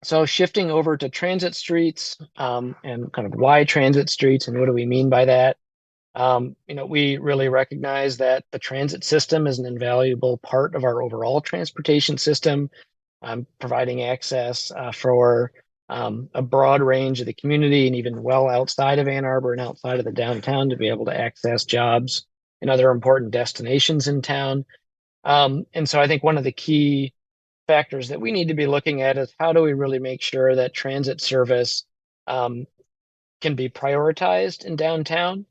So shifting over to transit streets and kind of why transit streets and what do we mean by that? We really recognize that the transit system is an invaluable part of our overall transportation system, providing access for a broad range of the community and even well outside of Ann Arbor and outside of the downtown to be able to access jobs and other important destinations in town. And so I think one of the key factors that we need to be looking at is how do we really make sure that transit service can be prioritized in downtown.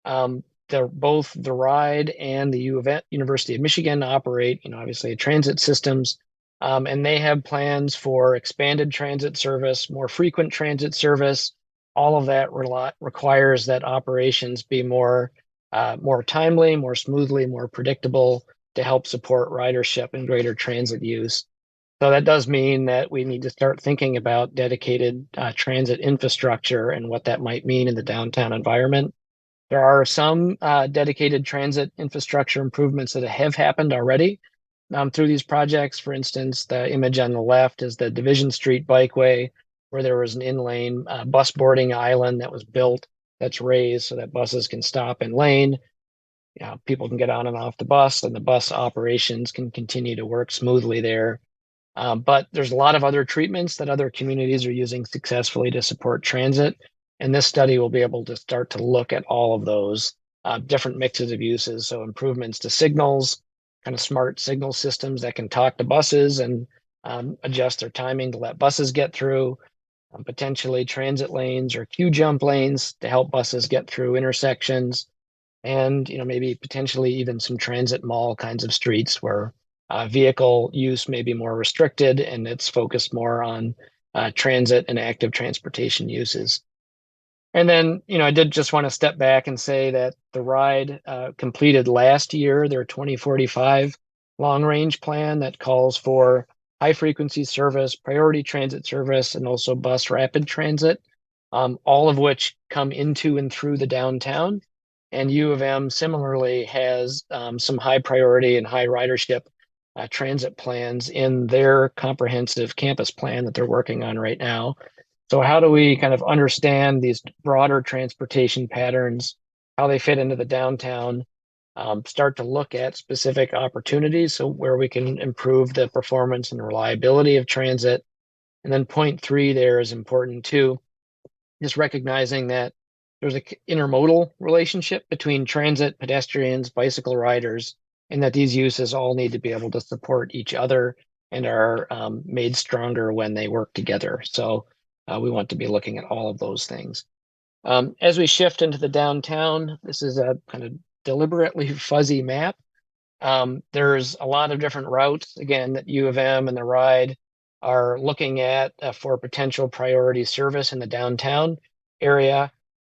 Both the RIDE and the University of Michigan operate, obviously transit systems, and they have plans for expanded transit service, more frequent transit service. All of that requires that operations be more timely, more smoothly, more predictable to help support ridership and greater transit use. So that does mean that we need to start thinking about dedicated transit infrastructure and what that might mean in the downtown environment. There are some dedicated transit infrastructure improvements that have happened already through these projects. For instance, the image on the left is the Division Street Bikeway, where there was an in-lane bus boarding island that was built that's raised so that buses can stop in lane. People can get on and off the bus, and the bus operations can continue to work smoothly there. But there's a lot of other treatments that other communities are using successfully to support transit. And this study will be able to start to look at all of those different mixes of uses. So improvements to signals, kind of smart signal systems that can talk to buses and adjust their timing to let buses get through, potentially transit lanes or queue jump lanes to help buses get through intersections, and maybe potentially even some transit mall kinds of streets where vehicle use may be more restricted and it's focused more on transit and active transportation uses. And then, I did just want to step back and say that the RIDE completed last year their 2045 long range plan that calls for high frequency service, priority transit service, and also bus rapid transit all of which come into and through the downtown. And U of M similarly has some high priority and high ridership transit plans in their comprehensive campus plan that they're working on right now. So how do we kind of understand these broader transportation patterns, how they fit into the downtown, start to look at specific opportunities, so where we can improve the performance and reliability of transit. And then point three there is important too, just recognizing that there's an intermodal relationship between transit, pedestrians, bicycle riders, and that these uses all need to be able to support each other and are made stronger when they work together. So we want to be looking at all of those things. As we shift into the downtown, this is a kind of deliberately fuzzy map. There's a lot of different routes, again, that U of M and the RIDE are looking at for potential priority service in the downtown area,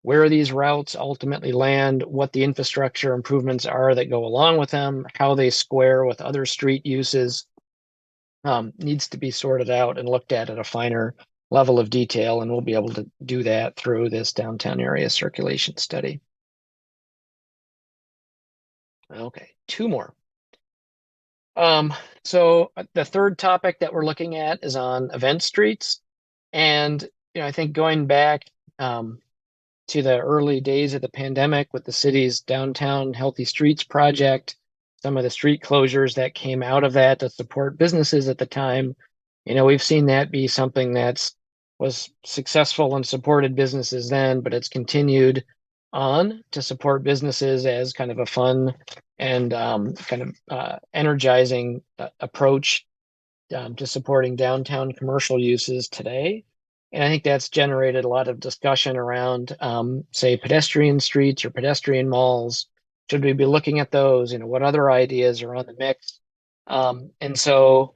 where these routes ultimately land, what the infrastructure improvements are that go along with them, how they square with other street uses, needs to be sorted out and looked at a finer level of detail, and we'll be able to do that through this downtown area circulation study. Okay, two more. So the third topic that we're looking at is on event streets. And, I think going back to the early days of the pandemic with the city's downtown healthy streets project, some of the street closures that came out of that to support businesses at the time, we've seen that be something was successful and supported businesses then, but it's continued on to support businesses as kind of a fun and energizing approach to supporting downtown commercial uses today. And I think that's generated a lot of discussion around, say, pedestrian streets or pedestrian malls. Should we be looking at those? What other ideas are on the mix? And so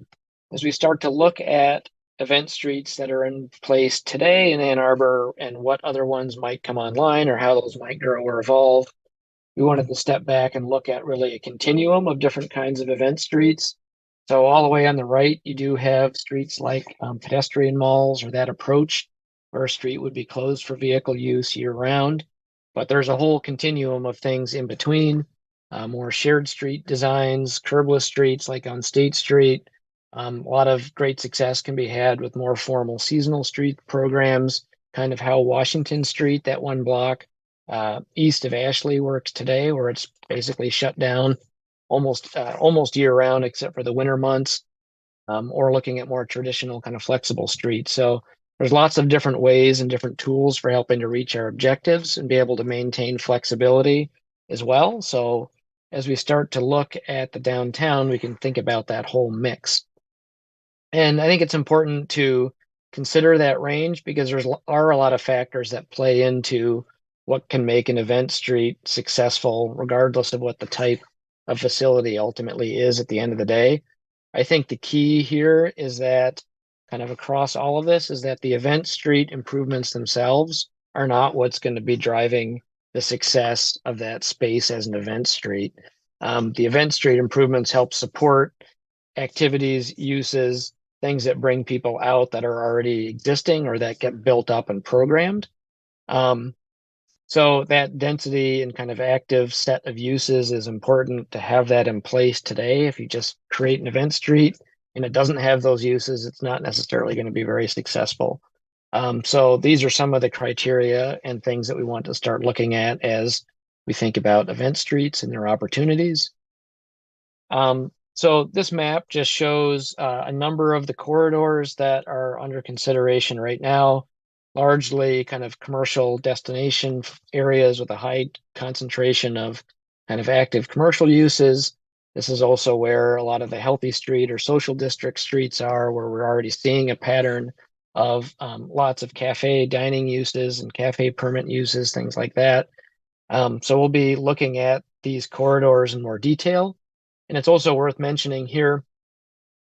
as we start to look at event streets that are in place today in Ann Arbor and what other ones might come online or how those might grow or evolve, we wanted to step back and look at really a continuum of different kinds of event streets. So all the way on the right, you do have streets like pedestrian malls or that approach where a street would be closed for vehicle use year round. But there's a whole continuum of things in between, more shared street designs, curbless streets like on State Street. A lot of great success can be had with more formal seasonal street programs, kind of how Washington Street, that one block east of Ashley, works today, where it's basically shut down almost year round except for the winter months, or looking at more traditional kind of flexible streets. So there's lots of different ways and different tools for helping to reach our objectives and be able to maintain flexibility as well. So as we start to look at the downtown, we can think about that whole mix. And I think it's important to consider that range because there are a lot of factors that play into what can make an event street successful, regardless of what the type of facility ultimately is at the end of the day. I think the key here is that kind of across all of this is that the event street improvements themselves are not what's going to be driving the success of that space as an event street. The event street improvements help support activities, uses, things that bring people out that are already existing or that get built up and programmed. So that density and kind of active set of uses is important to have that in place today. If you just create an event street and it doesn't have those uses, it's not necessarily going to be very successful. So these are some of the criteria and things that we want to start looking at as we think about event streets and their opportunities. So this map just shows a number of the corridors that are under consideration right now, largely kind of commercial destination areas with a high concentration of kind of active commercial uses. This is also where a lot of the healthy street or social district streets are, where we're already seeing a pattern of lots of cafe dining uses and cafe permit uses, things like that. So we'll be looking at these corridors in more detail. And it's also worth mentioning here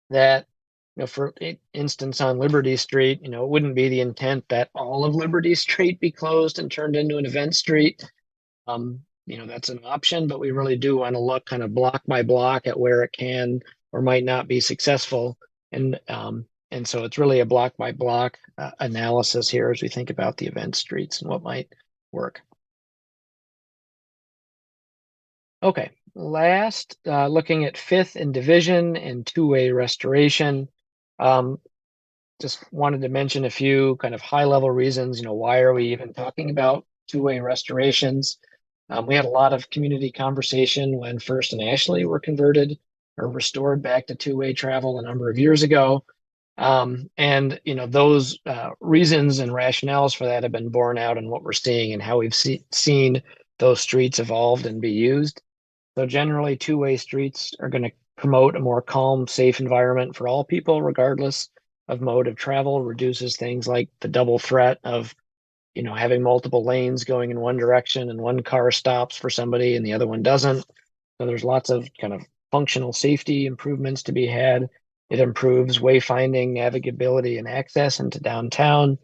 that, for instance, on Liberty Street, it wouldn't be the intent that all of Liberty Street be closed and turned into an event street. That's an option, but we really do want to look kind of block by block at where it can or might not be successful and And so it's really a block by block analysis here as we think about the event streets and what might work. Okay, last, looking at fifth and division and two-way restoration. Just wanted to mention a few kind of high level reasons, why are we even talking about two-way restorations? We had a lot of community conversation when First and Ashley were converted or restored back to two-way travel a number of years ago. And those reasons and rationales for that have been borne out in what we're seeing and how we've seen those streets evolved and be used. So generally, two-way streets are going to promote a more calm, safe environment for all people, regardless of mode of travel, reduces things like the double threat of, having multiple lanes going in one direction and one car stops for somebody and the other one doesn't. So there's lots of kind of functional safety improvements to be had. It improves wayfinding, navigability, and access into downtown.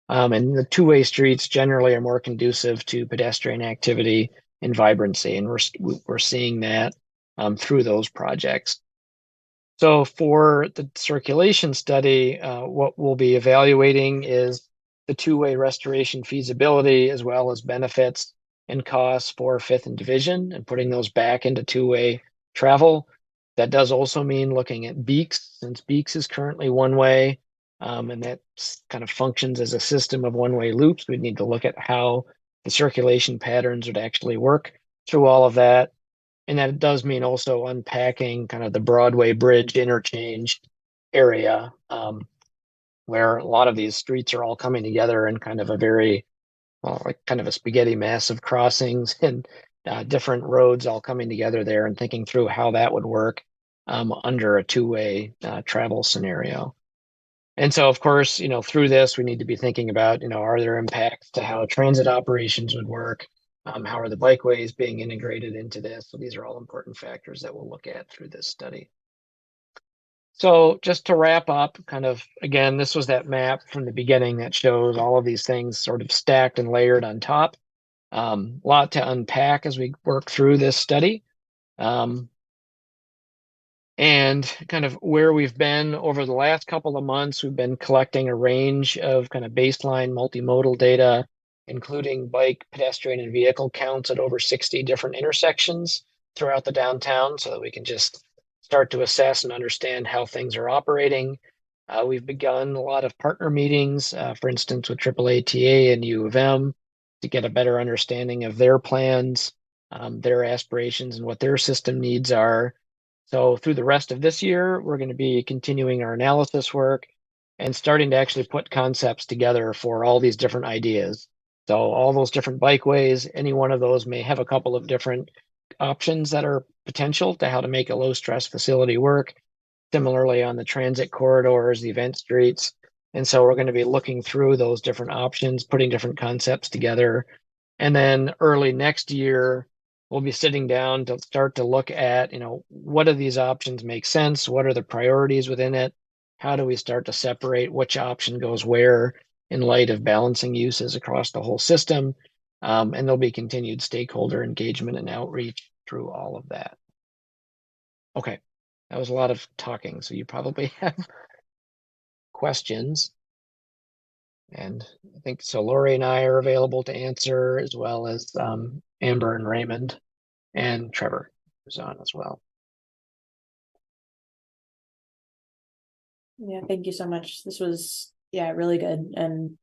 And the two-way streets generally are more conducive to pedestrian activity and vibrancy, and we're seeing that through those projects. So for the circulation study, what we'll be evaluating is the two-way restoration feasibility, as well as benefits and costs for fifth and division, and putting those back into two-way travel. That does also mean looking at Beeks, since Beeks is currently one-way, and that kind of functions as a system of one-way loops. We'd need to look at how the circulation patterns would actually work through all of that. And that does mean also unpacking kind of the Broadway Bridge interchange area, where a lot of these streets are all coming together in kind of a very, like kind of a spaghetti mess of crossings and different roads all coming together there, and thinking through how that would work under a two-way travel scenario. And so, of course, through this, we need to be thinking about, are there impacts to how transit operations would work? How are the bikeways being integrated into this? So these are all important factors that we'll look at through this study. So just to wrap up, kind of, again, this was that map from the beginning that shows all of these things sort of stacked and layered on top. A lot to unpack as we work through this study. And kind of where we've been over the last couple of months, we've been collecting a range of kind of baseline multimodal data, including bike, pedestrian, and vehicle counts at over 60 different intersections throughout the downtown, so that we can just start to assess and understand how things are operating. We've begun a lot of partner meetings, for instance, with AAATA and U of M, to get a better understanding of their plans, their aspirations, and what their system needs are. So through the rest of this year, we're going to be continuing our analysis work and starting to actually put concepts together for all these different ideas. So all those different bikeways, any one of those may have a couple of different options that are potential to how to make a low stress facility work. Similarly on the transit corridors, the event streets. And so we're going to be looking through those different options, putting different concepts together. And then early next year, we'll be sitting down to start to look at, what of these options make sense? What are the priorities within it? How do we start to separate which option goes where in light of balancing uses across the whole system? And there'll be continued stakeholder engagement and outreach through all of that. Okay, that was a lot of talking, so you probably have questions. And I think so Lori and I are available to answer, as well as Amber and Raymond and Trevor, who's on as well. Yeah, thank you so much. This was, really good. And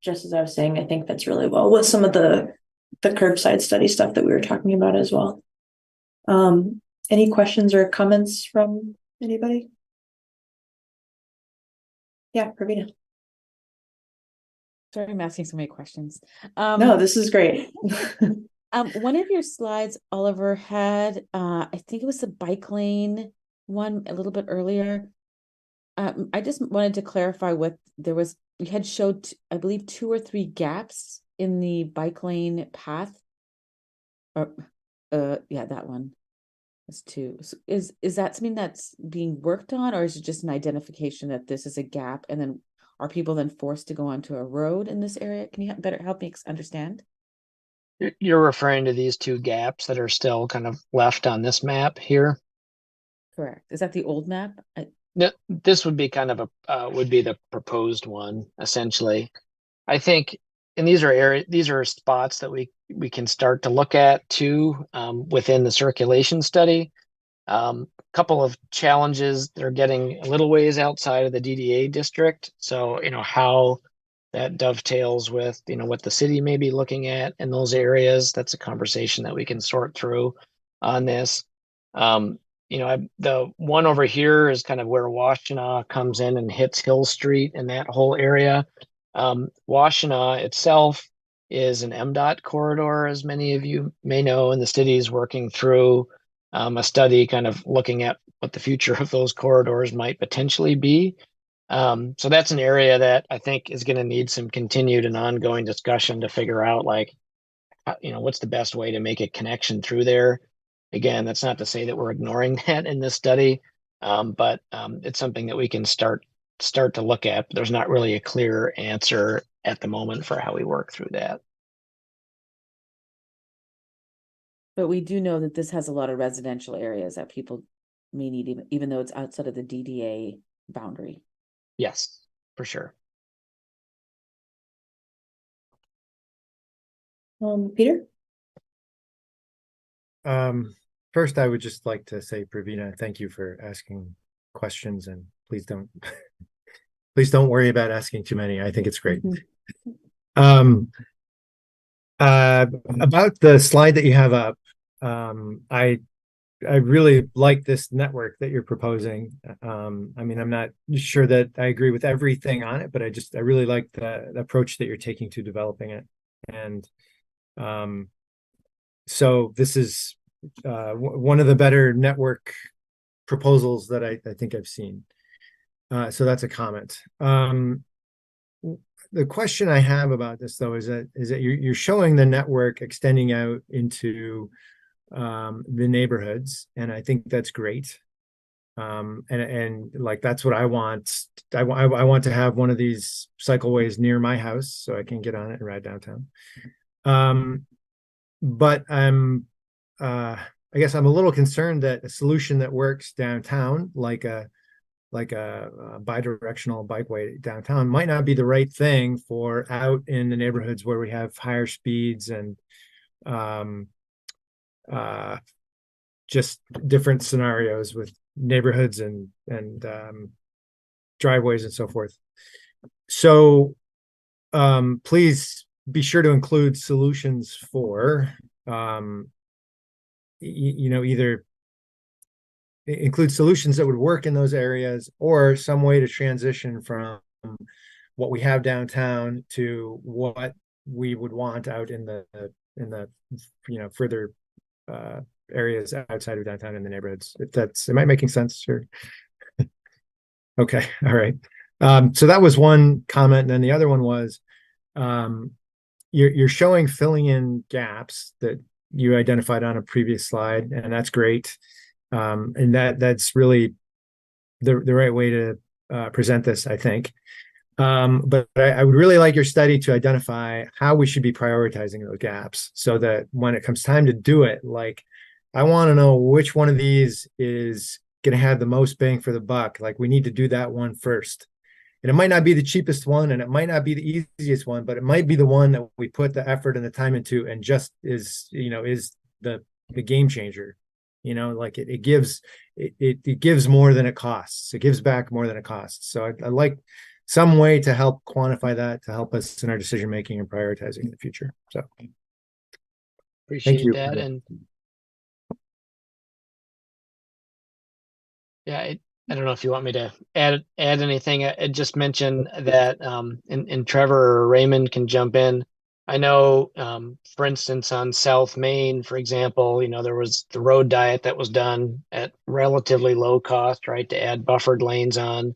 just as I was saying, I think that's really well with some of the curbside study stuff that we were talking about as well. Any questions or comments from anybody? Yeah, Pravina. Sorry, I'm asking so many questions. No, this is great. One of your slides, Oliver, had I think it was the bike lane one a little bit earlier. I just wanted to clarify what there was. You had showed, I believe, 2 or 3 gaps in the bike lane path. Or, yeah, that one. That's 2. So is that something that's being worked on, or is it just an identification that this is a gap, and then are people then forced to go onto a road in this area? Can you better help me understand? You're referring to these 2 gaps that are still kind of left on this map here? Correct. Is that the old map? This would be kind of would be the proposed one essentially. I think, and these are spots that we can start to look at too, within the circulation study. Couple of challenges, they're getting a little ways outside of the DDA district. So, how that dovetails with, what the city may be looking at in those areas. That's a conversation that we can sort through on this. The one over here is kind of where Washtenaw comes in and hits Hill Street and that whole area. Washtenaw itself is an MDOT corridor, as many of you may know, and the city is working through a study kind of looking at what the future of those corridors might potentially be. So that's an area that I think is going to need some continued and ongoing discussion to figure out, like, what's the best way to make a connection through there. Again, that's not to say that we're ignoring that in this study, but it's something that we can start to look at. But there's not really a clear answer at the moment for how we work through that. But we do know that this has a lot of residential areas that people may need, even though it's outside of the DDA boundary. Yes, for sure. Peter? First, I would just like to say, Pravina, thank you for asking questions, and please don't worry about asking too many. I think it's great. About the slide that you have up, I really like this network that you're proposing. I mean, I'm not sure that I agree with everything on it, but I really like the approach that you're taking to developing it. And so this is one of the better network proposals that I think I've seen. So that's a comment. The question I have about this, though, is that you're showing the network extending out into the neighborhoods, and I think that's great. And like, that's what I want. I want to have one of these cycleways near my house so I can get on it and ride downtown. But I guess I'm a little concerned that a solution that works downtown, like a bidirectional bikeway downtown, might not be the right thing for out in the neighborhoods where we have higher speeds and just different scenarios with neighborhoods and driveways and so forth. So please be sure to include solutions for either include solutions that would work in those areas, or some way to transition from what we have downtown to what we would want out in the further areas outside of downtown in the neighborhoods. Am I making sense? Sure. Okay. All right. So that was one comment. And then the other one was, you're showing filling in gaps that you identified on a previous slide, and that's great. And that's really the right way to present this, I think. But I would really like your study to identify how we should be prioritizing those gaps, so that when it comes time to do it, like, I want to know which one of these is going to have the most bang for the buck. Like, we need to do that one first. And it might not be the cheapest one, and it might not be the easiest one, but it might be the one that we put the effort and the time into, and just is the game changer. Like, it gives more than it costs. It gives back more than it costs. So I like some way to help quantify that, to help us in our decision making and prioritizing in the future. So appreciate that. And yeah, I don't know if you want me to add anything. I just mentioned that, and Trevor or Raymond can jump in. I know, for instance, on South Main, for example, there was the road diet that was done at relatively low cost, right, to add buffered lanes on.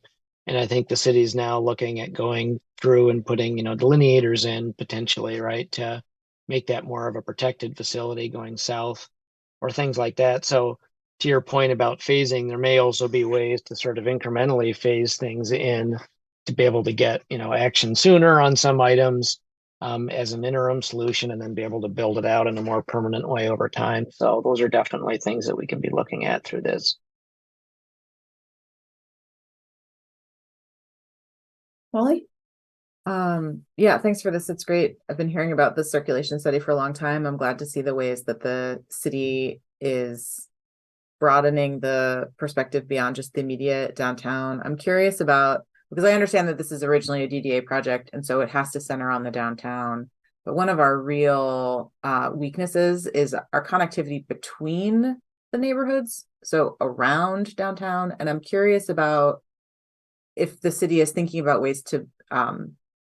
And I think the city's now looking at going through and putting, delineators in potentially, right, to make that more of a protected facility going south, or things like that. So to your point about phasing, there may also be ways to sort of incrementally phase things in to be able to get, action sooner on some items, as an interim solution, and then be able to build it out in a more permanent way over time. So those are definitely things that we can be looking at through this. Molly? Yeah, thanks for this. It's great. I've been hearing about the circulation study for a long time. I'm glad to see the ways that the city is broadening the perspective beyond just the immediate downtown. I'm curious about, because I understand that this is originally a DDA project, and so it has to center on the downtown. But one of our real weaknesses is our connectivity between the neighborhoods, so around downtown. And I'm curious about if the city is thinking about ways to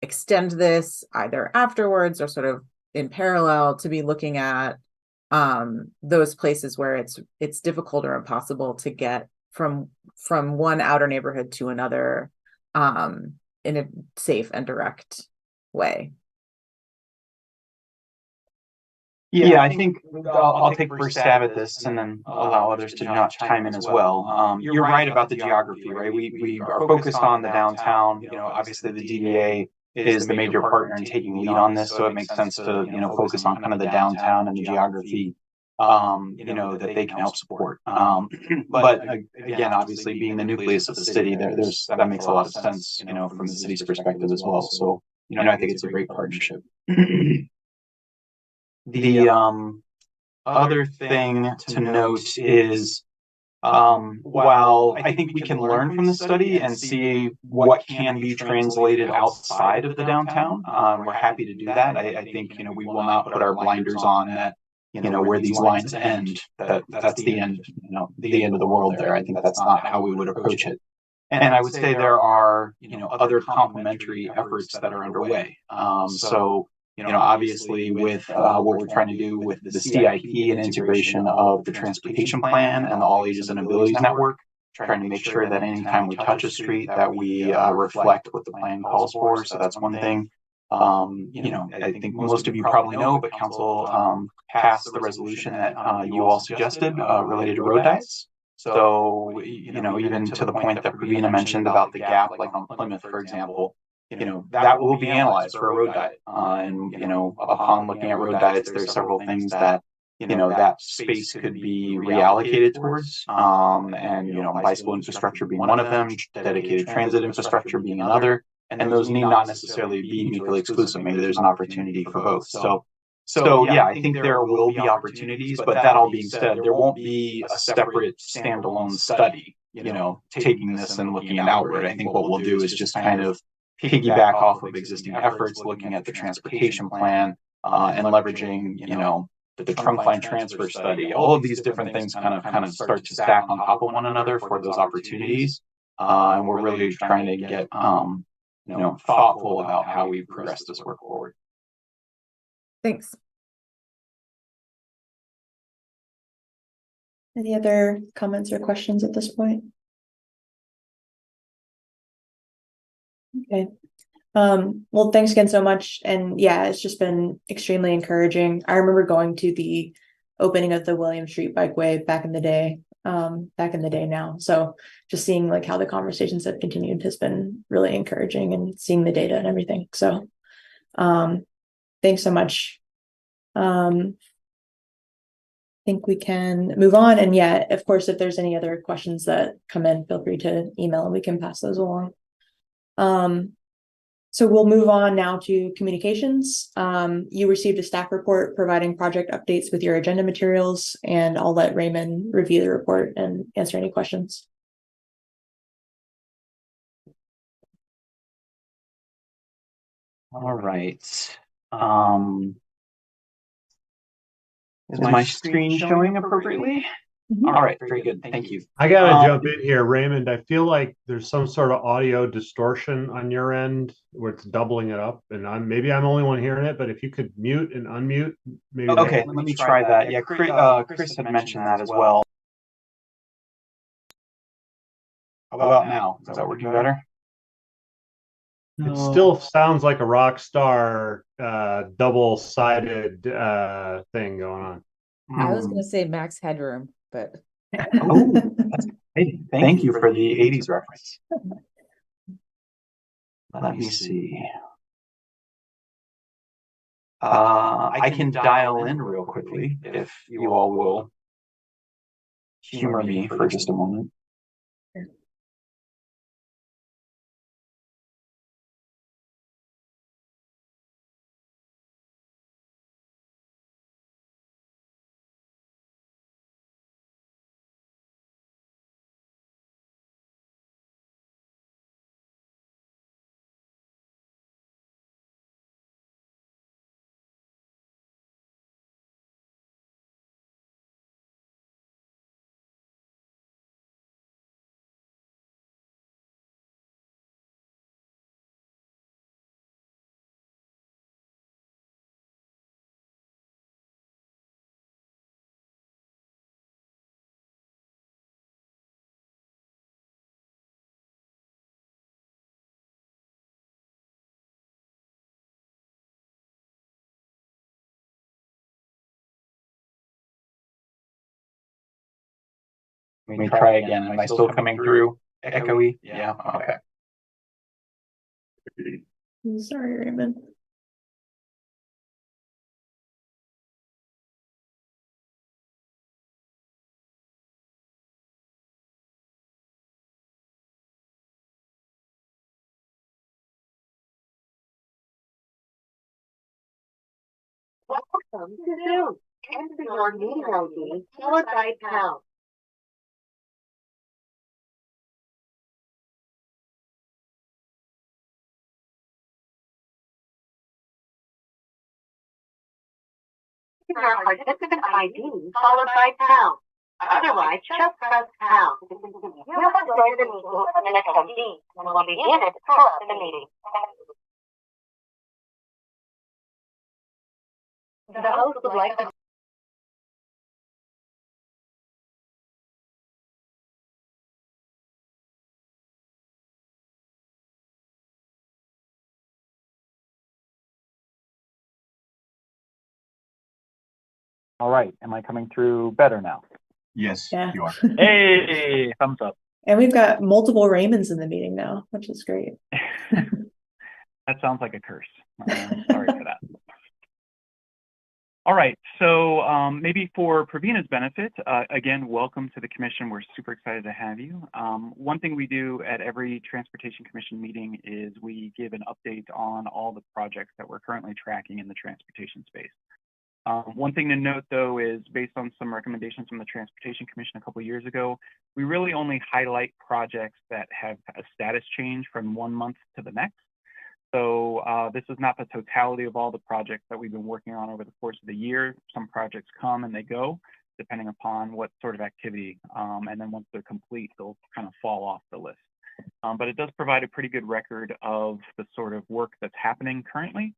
extend this either afterwards or sort of in parallel, to be looking at those places where it's difficult or impossible to get from one outer neighborhood to another in a safe and direct way. Yeah, I think I'll take first stab at this and then allow others to chime in as well. You're right about the geography, right? We are focused on the downtown. Obviously the DDA is the major partner in taking lead on this, so it makes sense to focus on kind of the downtown and the geography that they can help support. But again, obviously being the nucleus of the city, that makes a lot of sense, from the city's perspective as well. So, I think it's a great partnership. The other thing to note is, while I think we can learn from the study and see what can be translated outside of the downtown, we're happy to do that. I think, we will not put our blinders on that, where these lines end, that's the end, the end of the world there. I think that's not how we would approach it. And I would say there are, other complementary efforts that are underway. So, obviously with what we're trying to do with the CIP and integration of the transportation plan and the All Ages and Abilities Network, trying to make sure that anytime we touch a street that we reflect what the plan calls for. So that's one thing. I think most of you probably know, but council passed the resolution that you all suggested related to road diets. So, even to the point that Pravina mentioned about the gap, like on Plymouth, for example, that will be analyzed for a road diet. And, upon looking at road diets, there's several things that, that space could be reallocated towards. And, bicycle infrastructure being one of them, dedicated transit infrastructure being another. And those need not necessarily be mutually exclusive. Maybe there's an opportunity for both. So yeah, I think there will be opportunities, but that all being said, there won't be a separate standalone study, taking this and looking at outward. I think what we'll do is just kind of piggyback off of existing efforts, looking at the transportation plan, and leveraging, the trunk line transfer study. All of these different things kind of start to stack on top of one another for those opportunities. And we're really trying to get, thoughtful about how we progress this work forward. Thanks. Any other comments or questions at this point? Okay. Well, thanks again so much. And yeah, it's just been extremely encouraging. I remember going to the opening of the William Street Bikeway back in the day now. So just seeing like how the conversations have continued has been really encouraging, and seeing the data and everything. So thanks so much. I think we can move on. And yeah, of course, if there's any other questions that come in, feel free to email and we can pass those along. So we'll move on now to communications. You received a staff report providing project updates with your agenda materials, and I'll let Raymond review the report and answer any questions. All right. Is my screen showing appropriately? Mm-hmm. All right, very good. Thank you. I gotta jump in here, Raymond. I feel like there's some sort of audio distortion on your end where it's doubling it up, and maybe I'm the only one hearing it. But if you could mute and unmute, maybe. Okay, let me try that. Yeah, Chris had mentioned that as well. How about now? Is that working better? It still sounds like a rock star double-sided thing going on. I was going to say Max Headroom, but oh, that's great. Thank you for the 80s reference. Let me see. I can dial in real quickly if you all will humor me for just a moment. Let me try again. Am I still coming through echoey? Yeah, okay. Sorry, Raymond. Welcome to Zoom. Enter your meeting ID followed by pound. Your participant ID followed by pound. Otherwise, just press pound. You have joined the meeting as an attendee and will be muted throughout the meeting. The host would like to All right, am I coming through better now? Yes, Yeah. you are. Hey, thumbs up. And we've got multiple Raymonds in the meeting now, which is great. That sounds like a curse. Sorry for that. All right, so maybe for Pravina's benefit, again, welcome to the commission. We're super excited to have you. One thing we do at every Transportation Commission meeting is we give an update on all the projects that we're currently tracking in the transportation space. One thing to note, though, is based on some recommendations from the Transportation Commission a couple of years ago, we really only highlight projects that have a status change from one month to the next. So this is not the totality of all the projects that we've been working on over the course of the year. Some projects come and they go, depending upon what sort of activity. And then once they're complete, they'll kind of fall off the list. But it does provide a pretty good record of the sort of work that's happening currently.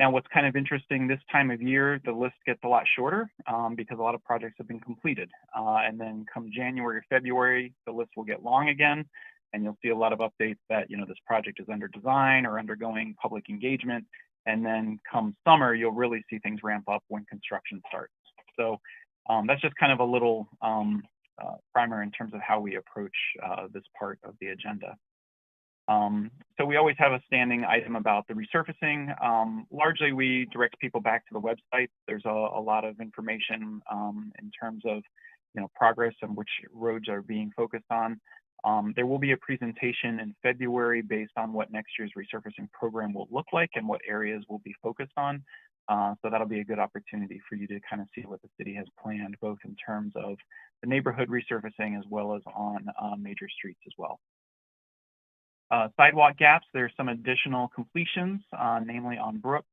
Now, what's kind of interesting this time of year, the list gets a lot shorter because a lot of projects have been completed. And then come January or February, the list will get long again. And you'll see a lot of updates that, this project is under design or undergoing public engagement. And then come summer, you'll really see things ramp up when construction starts. So that's just kind of a little primer in terms of how we approach this part of the agenda. So we always have a standing item about the resurfacing. Largely, we direct people back to the website. There's a lot of information in terms of progress and which roads are being focused on. There will be a presentation in February based on what next year's resurfacing program will look like and what areas will be focused on. So that'll be a good opportunity for you to kind of see what the city has planned, both in terms of the neighborhood resurfacing as well as on major streets as well. Sidewalk gaps, there's some additional completions, namely on Brooks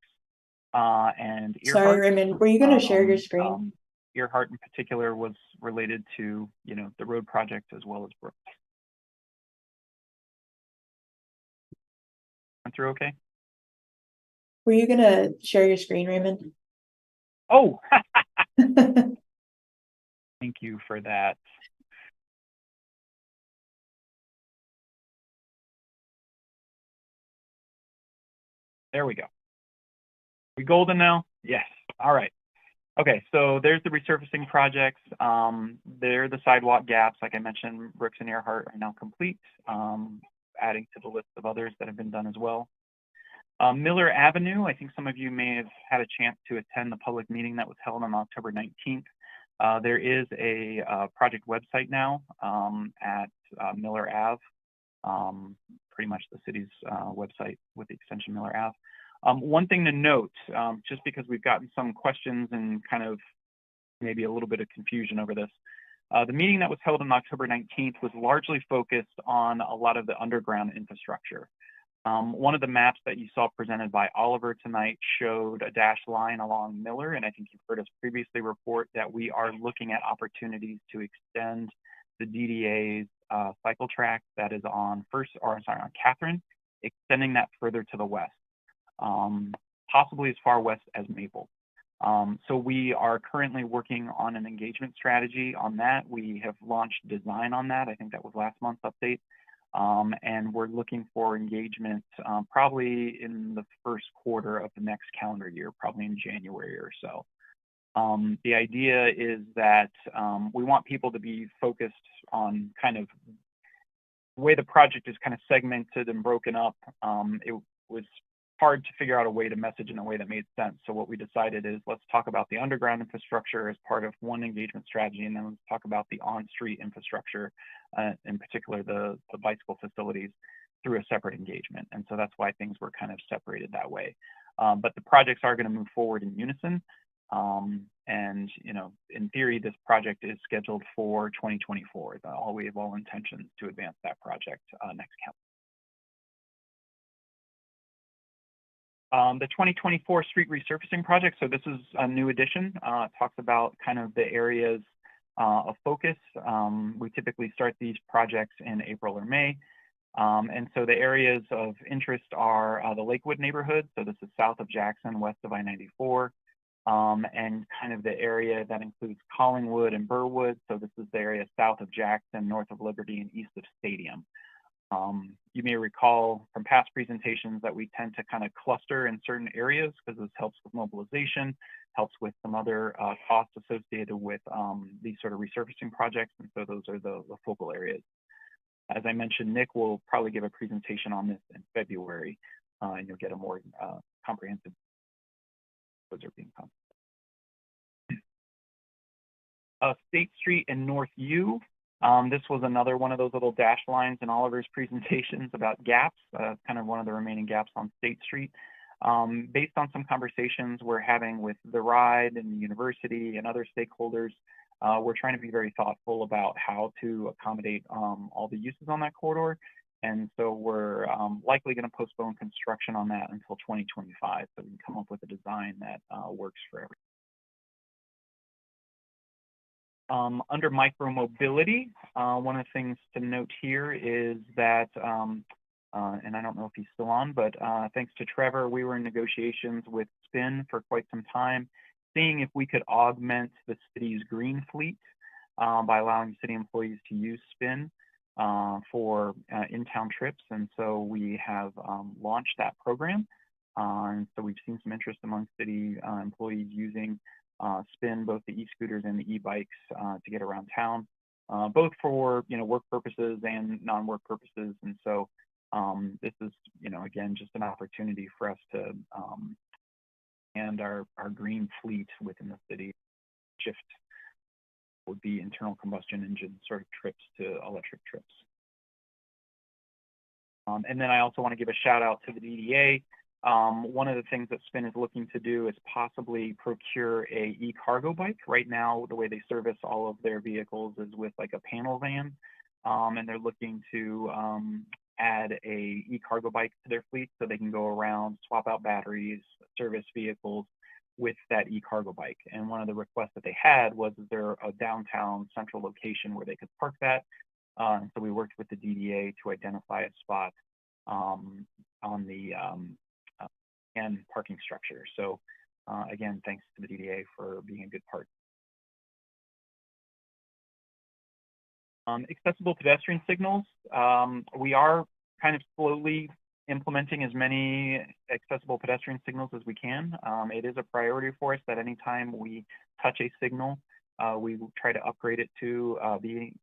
and Earhart. Sorry, Raymond, were you going to share your screen? Earhart in particular was related to, the road project as well as Brooks. Went through okay? Were you going to share your screen, Raymond? Oh, thank you for that. There we go. We golden now? Yes. All right. Okay, so there's the resurfacing projects. There are the sidewalk gaps. Like I mentioned, Brooks and Earhart are now complete, adding to the list of others that have been done as well. Miller Avenue, I think some of you may have had a chance to attend the public meeting that was held on October 19th. There is a project website now at Miller Ave, pretty much the city's website with the extension Miller Ave. One thing to note, just because we've gotten some questions and kind of maybe a little bit of confusion over this, the meeting that was held on October 19th was largely focused on a lot of the underground infrastructure. One of the maps that you saw presented by Oliver tonight showed a dashed line along Miller, and I think you've heard us previously report that we are looking at opportunities to extend the DDA's cycle track that is on on Catherine, extending that further to the west, possibly as far west as Maple. So we are currently working on an engagement strategy on that. We have launched design on that. I think that was last month's update. And we're looking for engagement probably in the first quarter of the next calendar year, probably in January or so. The idea is that we want people to be focused on kind of the way the project is kind of segmented and broken up. It was hard to figure out a way to message in a way that made sense. So what we decided is, let's talk about the underground infrastructure as part of one engagement strategy, and then let's talk about the on-street infrastructure, in particular the bicycle facilities, through a separate engagement. And so that's why things were kind of separated that way. But the projects are going to move forward in unison. And in theory, this project is scheduled for 2024. We have all intentions to advance that project next calendar. The 2024 street resurfacing project. So this is a new addition. It talks about kind of the areas of focus. We typically start these projects in April or May. And so the areas of interest are the Lakewood neighborhood. So this is south of Jackson, west of I-94. And kind of the area that includes Collingwood and Burwood. So this is the area south of Jackson, north of Liberty, and east of Stadium. You may recall from past presentations that we tend to kind of cluster in certain areas because this helps with mobilization, helps with some other costs associated with these sort of resurfacing projects. And so those are the focal areas. As I mentioned, Nick will probably give a presentation on this in February, and you'll get a more comprehensive. Those are being State Street and North U. This was another one of those little dashed lines in Oliver's presentations about gaps, kind of one of the remaining gaps on State Street. Based on some conversations we're having with the ride and the university and other stakeholders, we're trying to be very thoughtful about how to accommodate all the uses on that corridor. And so we're likely going to postpone construction on that until 2025, so we can come up with a design that works for everyone. Under micromobility, one of the things to note here is that, and I don't know if he's still on, but thanks to Trevor, we were in negotiations with Spin for quite some time, seeing if we could augment the city's green fleet by allowing city employees to use Spin for in-town trips. And so we have launched that program. And so we've seen some interest among city employees using Spin, both the e-scooters and the e-bikes to get around town, both for work purposes and non-work purposes. And so this is again just an opportunity for us to and our green fleet within the city shift would be internal combustion engine sort of trips to electric trips. And then I also want to give a shout out to the DDA. One of the things that Spin is looking to do is possibly procure a e-cargo bike. Right now, the way they service all of their vehicles is with like a panel van, and they're looking to add a e-cargo bike to their fleet so they can go around, swap out batteries, service vehicles with that e-cargo bike. And one of the requests that they had was, is there a downtown central location where they could park that? So we worked with the DDA to identify a spot on the and parking structure. So again, thanks to the DDA for being a good partner. Accessible pedestrian signals. We are kind of slowly implementing as many accessible pedestrian signals as we can. It is a priority for us that anytime we touch a signal, we will try to upgrade it to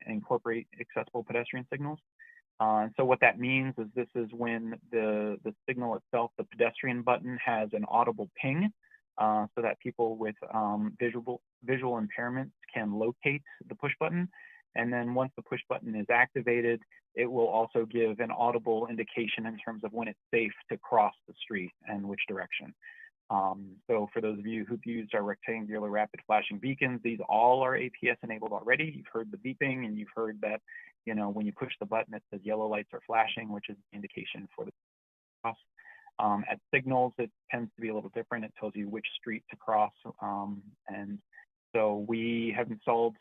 incorporate accessible pedestrian signals. And so what that means is this is when the signal itself, the pedestrian button, has an audible ping so that people with visual impairments can locate the push button. And then once the push button is activated, it will also give an audible indication in terms of when it's safe to cross the street and which direction. So for those of you who've used our rectangular rapid flashing beacons, these all are APS enabled already. You've heard the beeping and you've heard that, when you push the button, it says yellow lights are flashing, which is an indication for the cross. At signals, it tends to be a little different. It tells you which street to cross. And so we have installed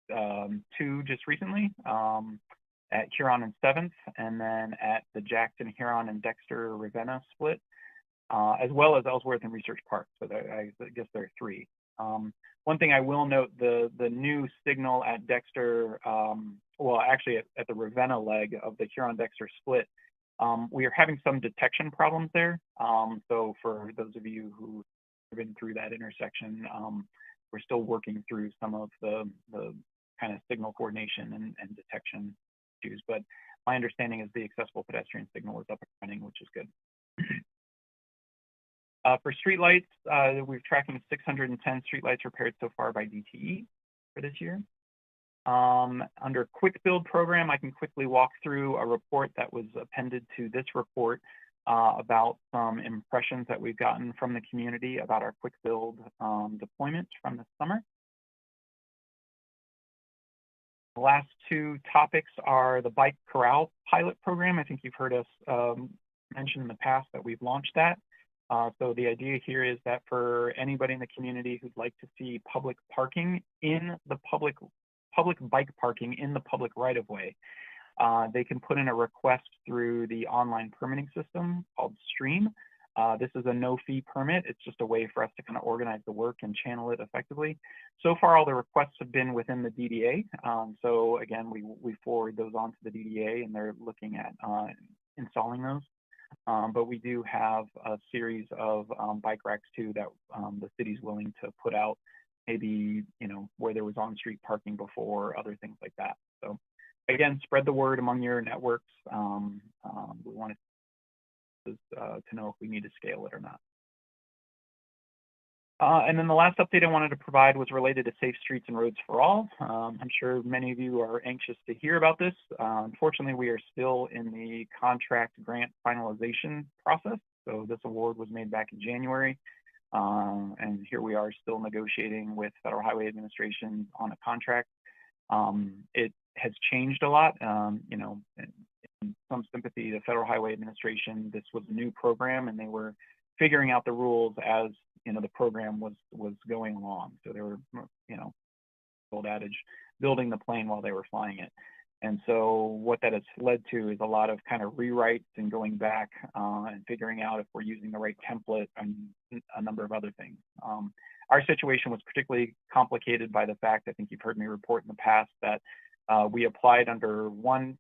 2 just recently at Huron and 7th, and then at the Jackson, Huron, and Dexter Ravenna split, as well as Ellsworth and Research Park. So I guess there are 3. One thing I will note, the new signal at Dexter, well, actually at the Ravenna leg of the Huron-Dexter split, we are having some detection problems there. So for those of you who have been through that intersection, we're still working through some of the kind of signal coordination and detection issues. But my understanding is the accessible pedestrian signal is up and running, which is good. For streetlights, we're tracking 610 streetlights repaired so far by DTE for this year. Under quick build program, I can quickly walk through a report that was appended to this report about some impressions that we've gotten from the community about our quick build deployment from the summer. The last two topics are the bike corral pilot program. I think you've heard us mention in the past that we've launched that. So the idea here is that for anybody in the community who'd like to see public parking in the public bike parking in the public right-of-way, they can put in a request through the online permitting system called Stream. This is a no-fee permit. It's just a way for us to kind of organize the work and channel it effectively. So far, all the requests have been within the DDA. So again, we forward those on to the DDA, and they're looking at installing those. But we do have a series of bike racks too that the city's willing to put out, maybe, you know, where there was on-street parking before, other things like that. So again, spread the word among your networks. We want to know if we need to scale it or not. And then the last update I wanted to provide was related to Safe Streets and Roads for All. I'm sure many of you are anxious to hear about this. Unfortunately, we are still in the contract grant finalization process. So this award was made back in January. And here we are still negotiating with Federal Highway Administration on a contract. It has changed a lot. You know, in some sympathy to Federal Highway Administration, this was a new program and they were figuring out the rules as, you know, the program was going along. So they were, you know, old adage, building the plane while they were flying it. And so what that has led to is a lot of kind of rewrites and going back and figuring out if we're using the right template and a number of other things. Our situation was particularly complicated by the fact, I think you've heard me report in the past, that we applied under one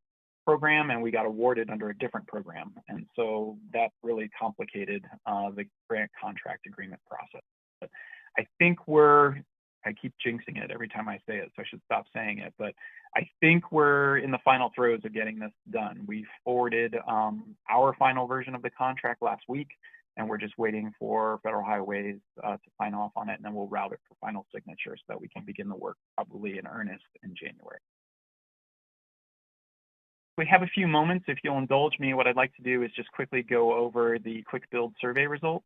program and we got awarded under a different program. And so that really complicated the grant contract agreement process. But I think I keep jinxing it every time I say it, so I should stop saying it, but I think we're in the final throes of getting this done. We forwarded our final version of the contract last week, and we're just waiting for Federal Highways to sign off on it, and then we'll route it for final signature so that we can begin the work probably in earnest in January. We have a few moments. If you'll indulge me, what I'd like to do is just quickly go over the quick build survey results.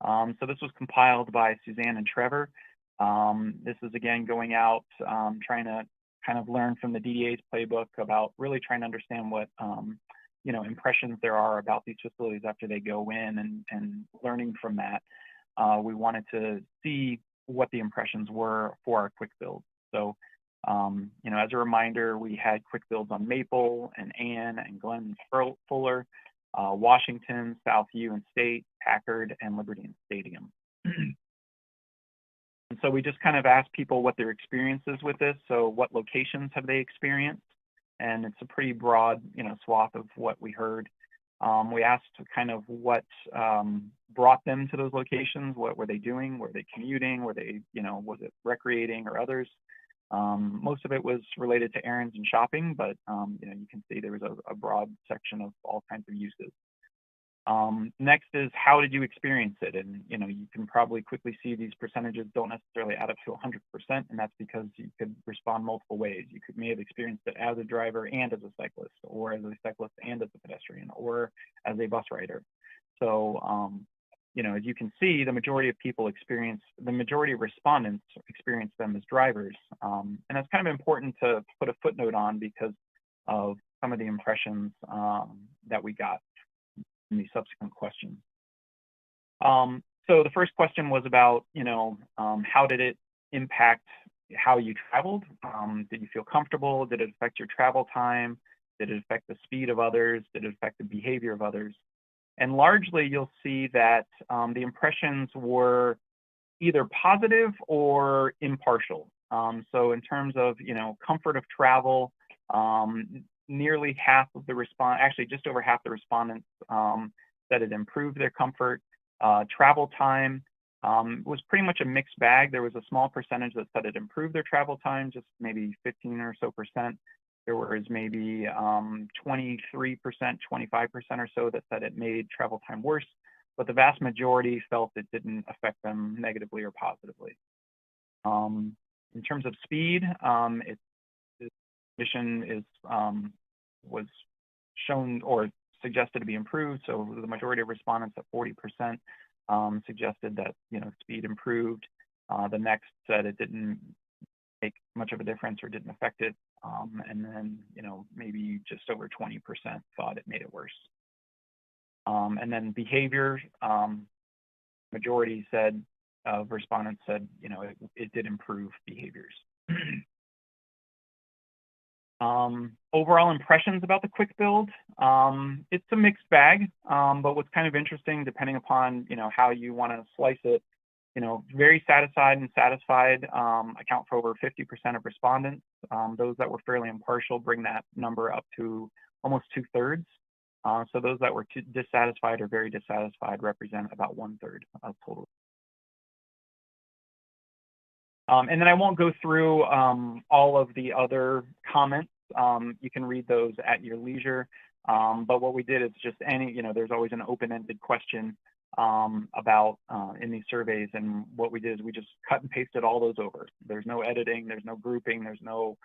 So this was compiled by Suzanne and Trevor. This is again going out, trying to kind of learn from the DDA's playbook about really trying to understand what you know, impressions there are about these facilities after they go in, and learning from that. We wanted to see what the impressions were for our quick builds. So you know, as a reminder, we had quick builds on Maple and Ann and Glen Fuller, Washington, Southview and State, Packard, and Liberty and Stadium. And so we just kind of asked people what their experience is with this. So what locations have they experienced? And it's a pretty broad, you know, swath of what we heard. We asked kind of what brought them to those locations. What were they doing? Were they commuting? Were they, you know, was it recreating or others? Most of it was related to errands and shopping, but you know, you can see there was a broad section of all kinds of uses. Next is, how did you experience it? And you know, you can probably quickly see these percentages don't necessarily add up to 100%, and that's because you could respond multiple ways. You may have experienced it as a driver and as a cyclist, or as a cyclist and as a pedestrian, or as a bus rider. So you know, as you can see, the majority of respondents experience them as drivers. And that's kind of important to put a footnote on because of some of the impressions that we got in the subsequent questions. So the first question was about, you know, how did it impact how you traveled? Did you feel comfortable? Did it affect your travel time? Did it affect the speed of others? Did it affect the behavior of others? And largely, you'll see that the impressions were either positive or impartial. So in terms of, you know, comfort of travel, nearly half of the actually just over half the respondents said it improved their comfort. Travel time, was pretty much a mixed bag. There was a small percentage that said it improved their travel time, just maybe 15 or so percent. There was maybe 23%, 25% or so that said it made travel time worse, but the vast majority felt it didn't affect them negatively or positively. In terms of speed, the mission is was shown or suggested to be improved. So the majority of respondents at 40% suggested that speed improved. The next said it didn't make much of a difference or didn't affect it, and then maybe just over 20% thought it made it worse. And then behavior, majority said respondents said it did improve behaviors. Overall impressions about the quick build, it's a mixed bag, but what's kind of interesting, depending upon how you want to slice it, very satisfied and satisfied account for over 50% of respondents. Those that were fairly impartial bring that number up to almost 2/3. So those that were dissatisfied or very dissatisfied represent about 1/3 of total. And then I won't go through all of the other comments. You can read those at your leisure. But what we did is just there's always an open-ended question about in these surveys. And what we did is we just cut and pasted all those over. There's no editing, there's no grouping, there's no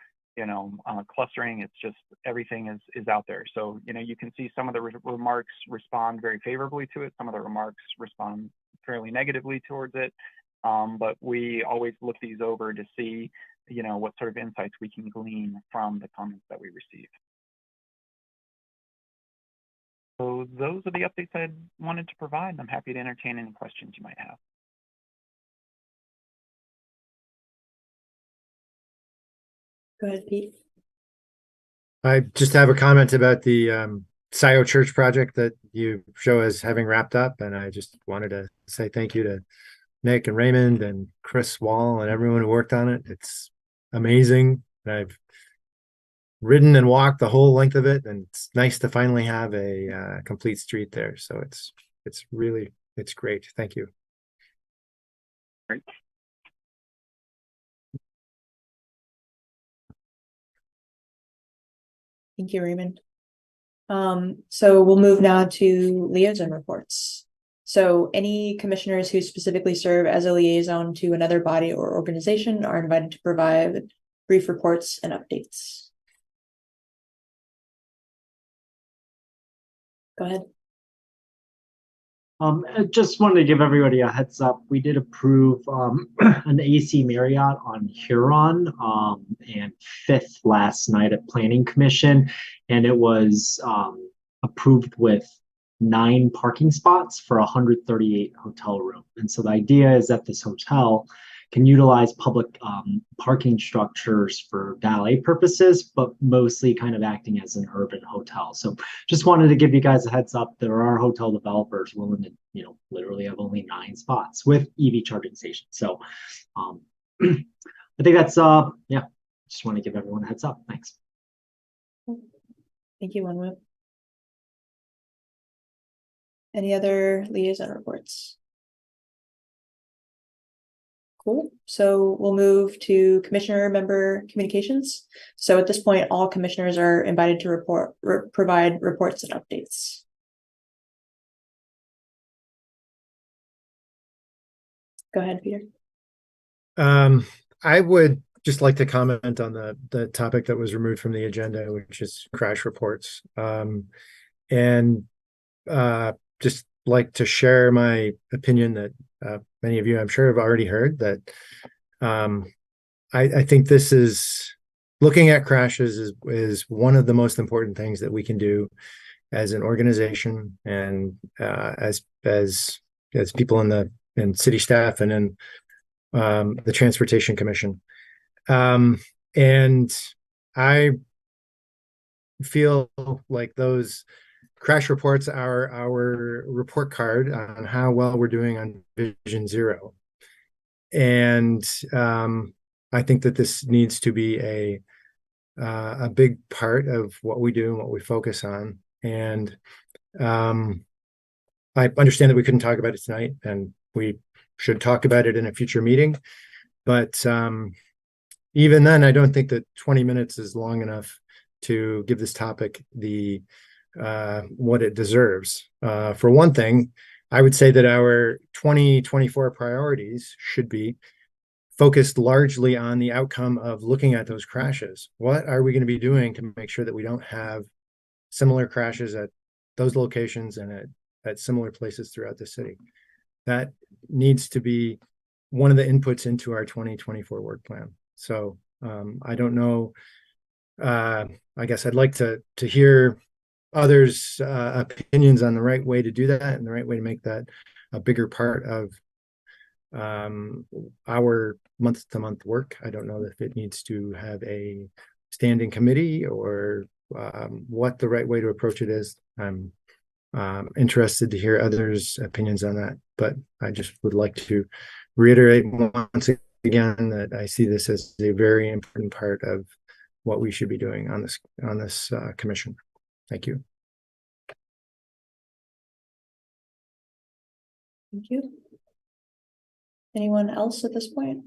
clustering. It's just everything is out there. So you can see some of the remarks respond very favorably to it. Some of the remarks respond fairly negatively towards it. But we always look these over to see, what sort of insights we can glean from the comments that we receive. So those are the updates I wanted to provide. I'm happy to entertain any questions you might have. Go ahead, Pete. I just have a comment about the SIO Church project that you show as having wrapped up, and I just wanted to say thank you to Nick and Raymond and Chris Wall and everyone who worked on it. It's amazing. I've ridden and walked the whole length of it, and it's nice to finally have a complete street there. So it's great. Thank you. Great. Thank you, Raymond. So we'll move now to liaison reports. So any commissioners who specifically serve as a liaison to another body or organization are invited to provide brief reports and updates. Go ahead. I just wanted to give everybody a heads up. We did approve an AC Marriott on Huron and Fifth last night at Planning Commission, and it was approved with 9 parking spots for 138 hotel room. And so the idea is that this hotel can utilize public parking structures for valet purposes, but mostly kind of acting as an urban hotel. So just wanted to give you guys a heads up. There are hotel developers willing to, literally have only 9 spots with EV charging stations. So I think that's, just want to give everyone a heads up. Thanks. Thank you, Winwood. Any other liaison reports? Cool. So we'll move to commissioner member communications. So at this point, all commissioners are invited to provide reports and updates. Go ahead, Peter. I would just like to comment on the topic that was removed from the agenda, which is crash reports. And just like to share my opinion that many of you, I'm sure, have already heard, that I think this is, looking at crashes is one of the most important things that we can do as an organization and as people in city staff and in the Transportation Commission. And I feel like those crash reports are our report card on how well we're doing on Vision Zero. And I think that this needs to be a big part of what we do and what we focus on. And I understand that we couldn't talk about it tonight, and we should talk about it in a future meeting. But even then, I don't think that 20 minutes is long enough to give this topic the what it deserves. For one thing, I would say that our 2024 priorities should be focused largely on the outcome of looking at those crashes. What are we going to be doing to make sure that we don't have similar crashes at those locations and at similar places throughout the city? That needs to be one of the inputs into our 2024 work plan. So I don't know. I guess I'd like to hear others' opinions on the right way to do that and the right way to make that a bigger part of our month-to-month work. I don't know if it needs to have a standing committee or what the right way to approach it is. I'm interested to hear others' opinions on that, but I just would like to reiterate once again that I see this as a very important part of what we should be doing on this commission. Thank you. Thank you. Anyone else at this point?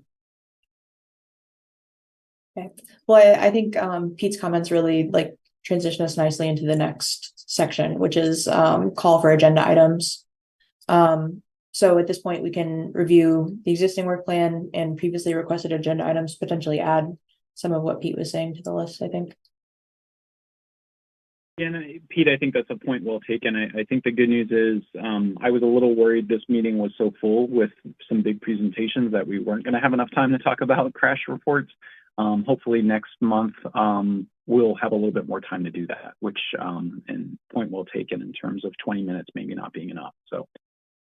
Okay. Well, I think Pete's comments really like transition us nicely into the next section, which is call for agenda items. So at this point, we can review the existing work plan and previously requested agenda items, potentially add some of what Pete was saying to the list, I think. And Pete, I think that's a point well taken. I think the good news is I was a little worried this meeting was so full with some big presentations that we weren't going to have enough time to talk about crash reports. Hopefully next month we'll have a little bit more time to do that, which and point well taken in terms of 20 minutes maybe not being enough. So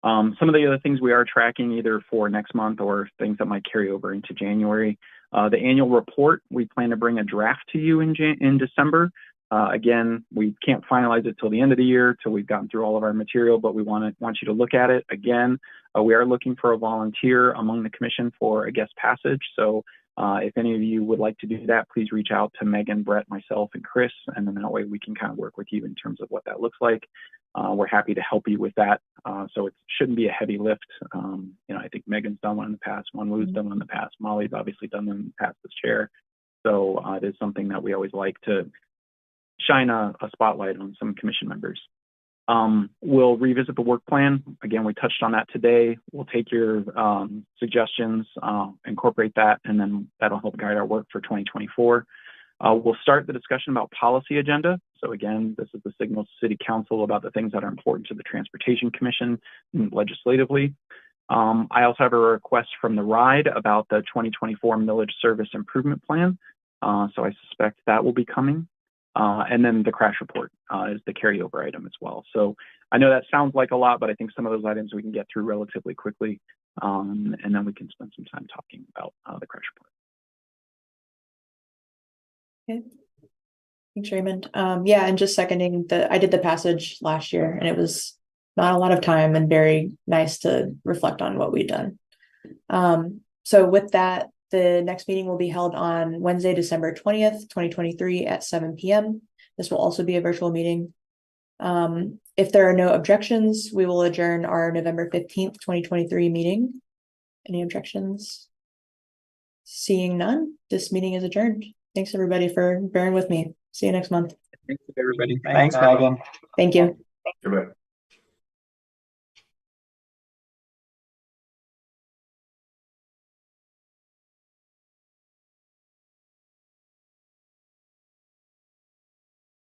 some of the other things we are tracking either for next month or things that might carry over into January. The annual report, we plan to bring a draft to you in December. Again, we can't finalize it till the end of the year, till we've gotten through all of our material, but we want you to look at it. Again, we are looking for a volunteer among the commission for a guest passage. So if any of you would like to do that, please reach out to Megan, Brett, myself, and Chris, and then that way we can kind of work with you in terms of what that looks like. We're happy to help you with that. So it shouldn't be a heavy lift. I think Megan's done one in the past, Wanwoo's done one in the past, Molly's obviously done one in the past as chair. So it is something that we always like to shine a spotlight on some commission members. We'll revisit the work plan. Again, we touched on that today. We'll take your suggestions, incorporate that, and then that'll help guide our work for 2024. We'll start the discussion about policy agenda. So again, this is the signal to City Council about the things that are important to the Transportation Commission legislatively. I also have a request from the RIDE about the 2024 Millage Service Improvement Plan. So I suspect that will be coming. And then the crash report is the carryover item as well. So I know that sounds like a lot, but I think some of those items we can get through relatively quickly. And then we can spend some time talking about the crash report. Okay. Thanks, Raymond. Yeah, and just seconding I did the passage last year and it was not a lot of time and very nice to reflect on what we've done. So with that, the next meeting will be held on Wednesday, December 20th, 2023 at 7 p.m. This will also be a virtual meeting. If there are no objections, we will adjourn our November 15th, 2023 meeting. Any objections? Seeing none, this meeting is adjourned. Thanks everybody for bearing with me. See you next month. Thanks everybody. Thanks, Megan. Thank you. Goodbye.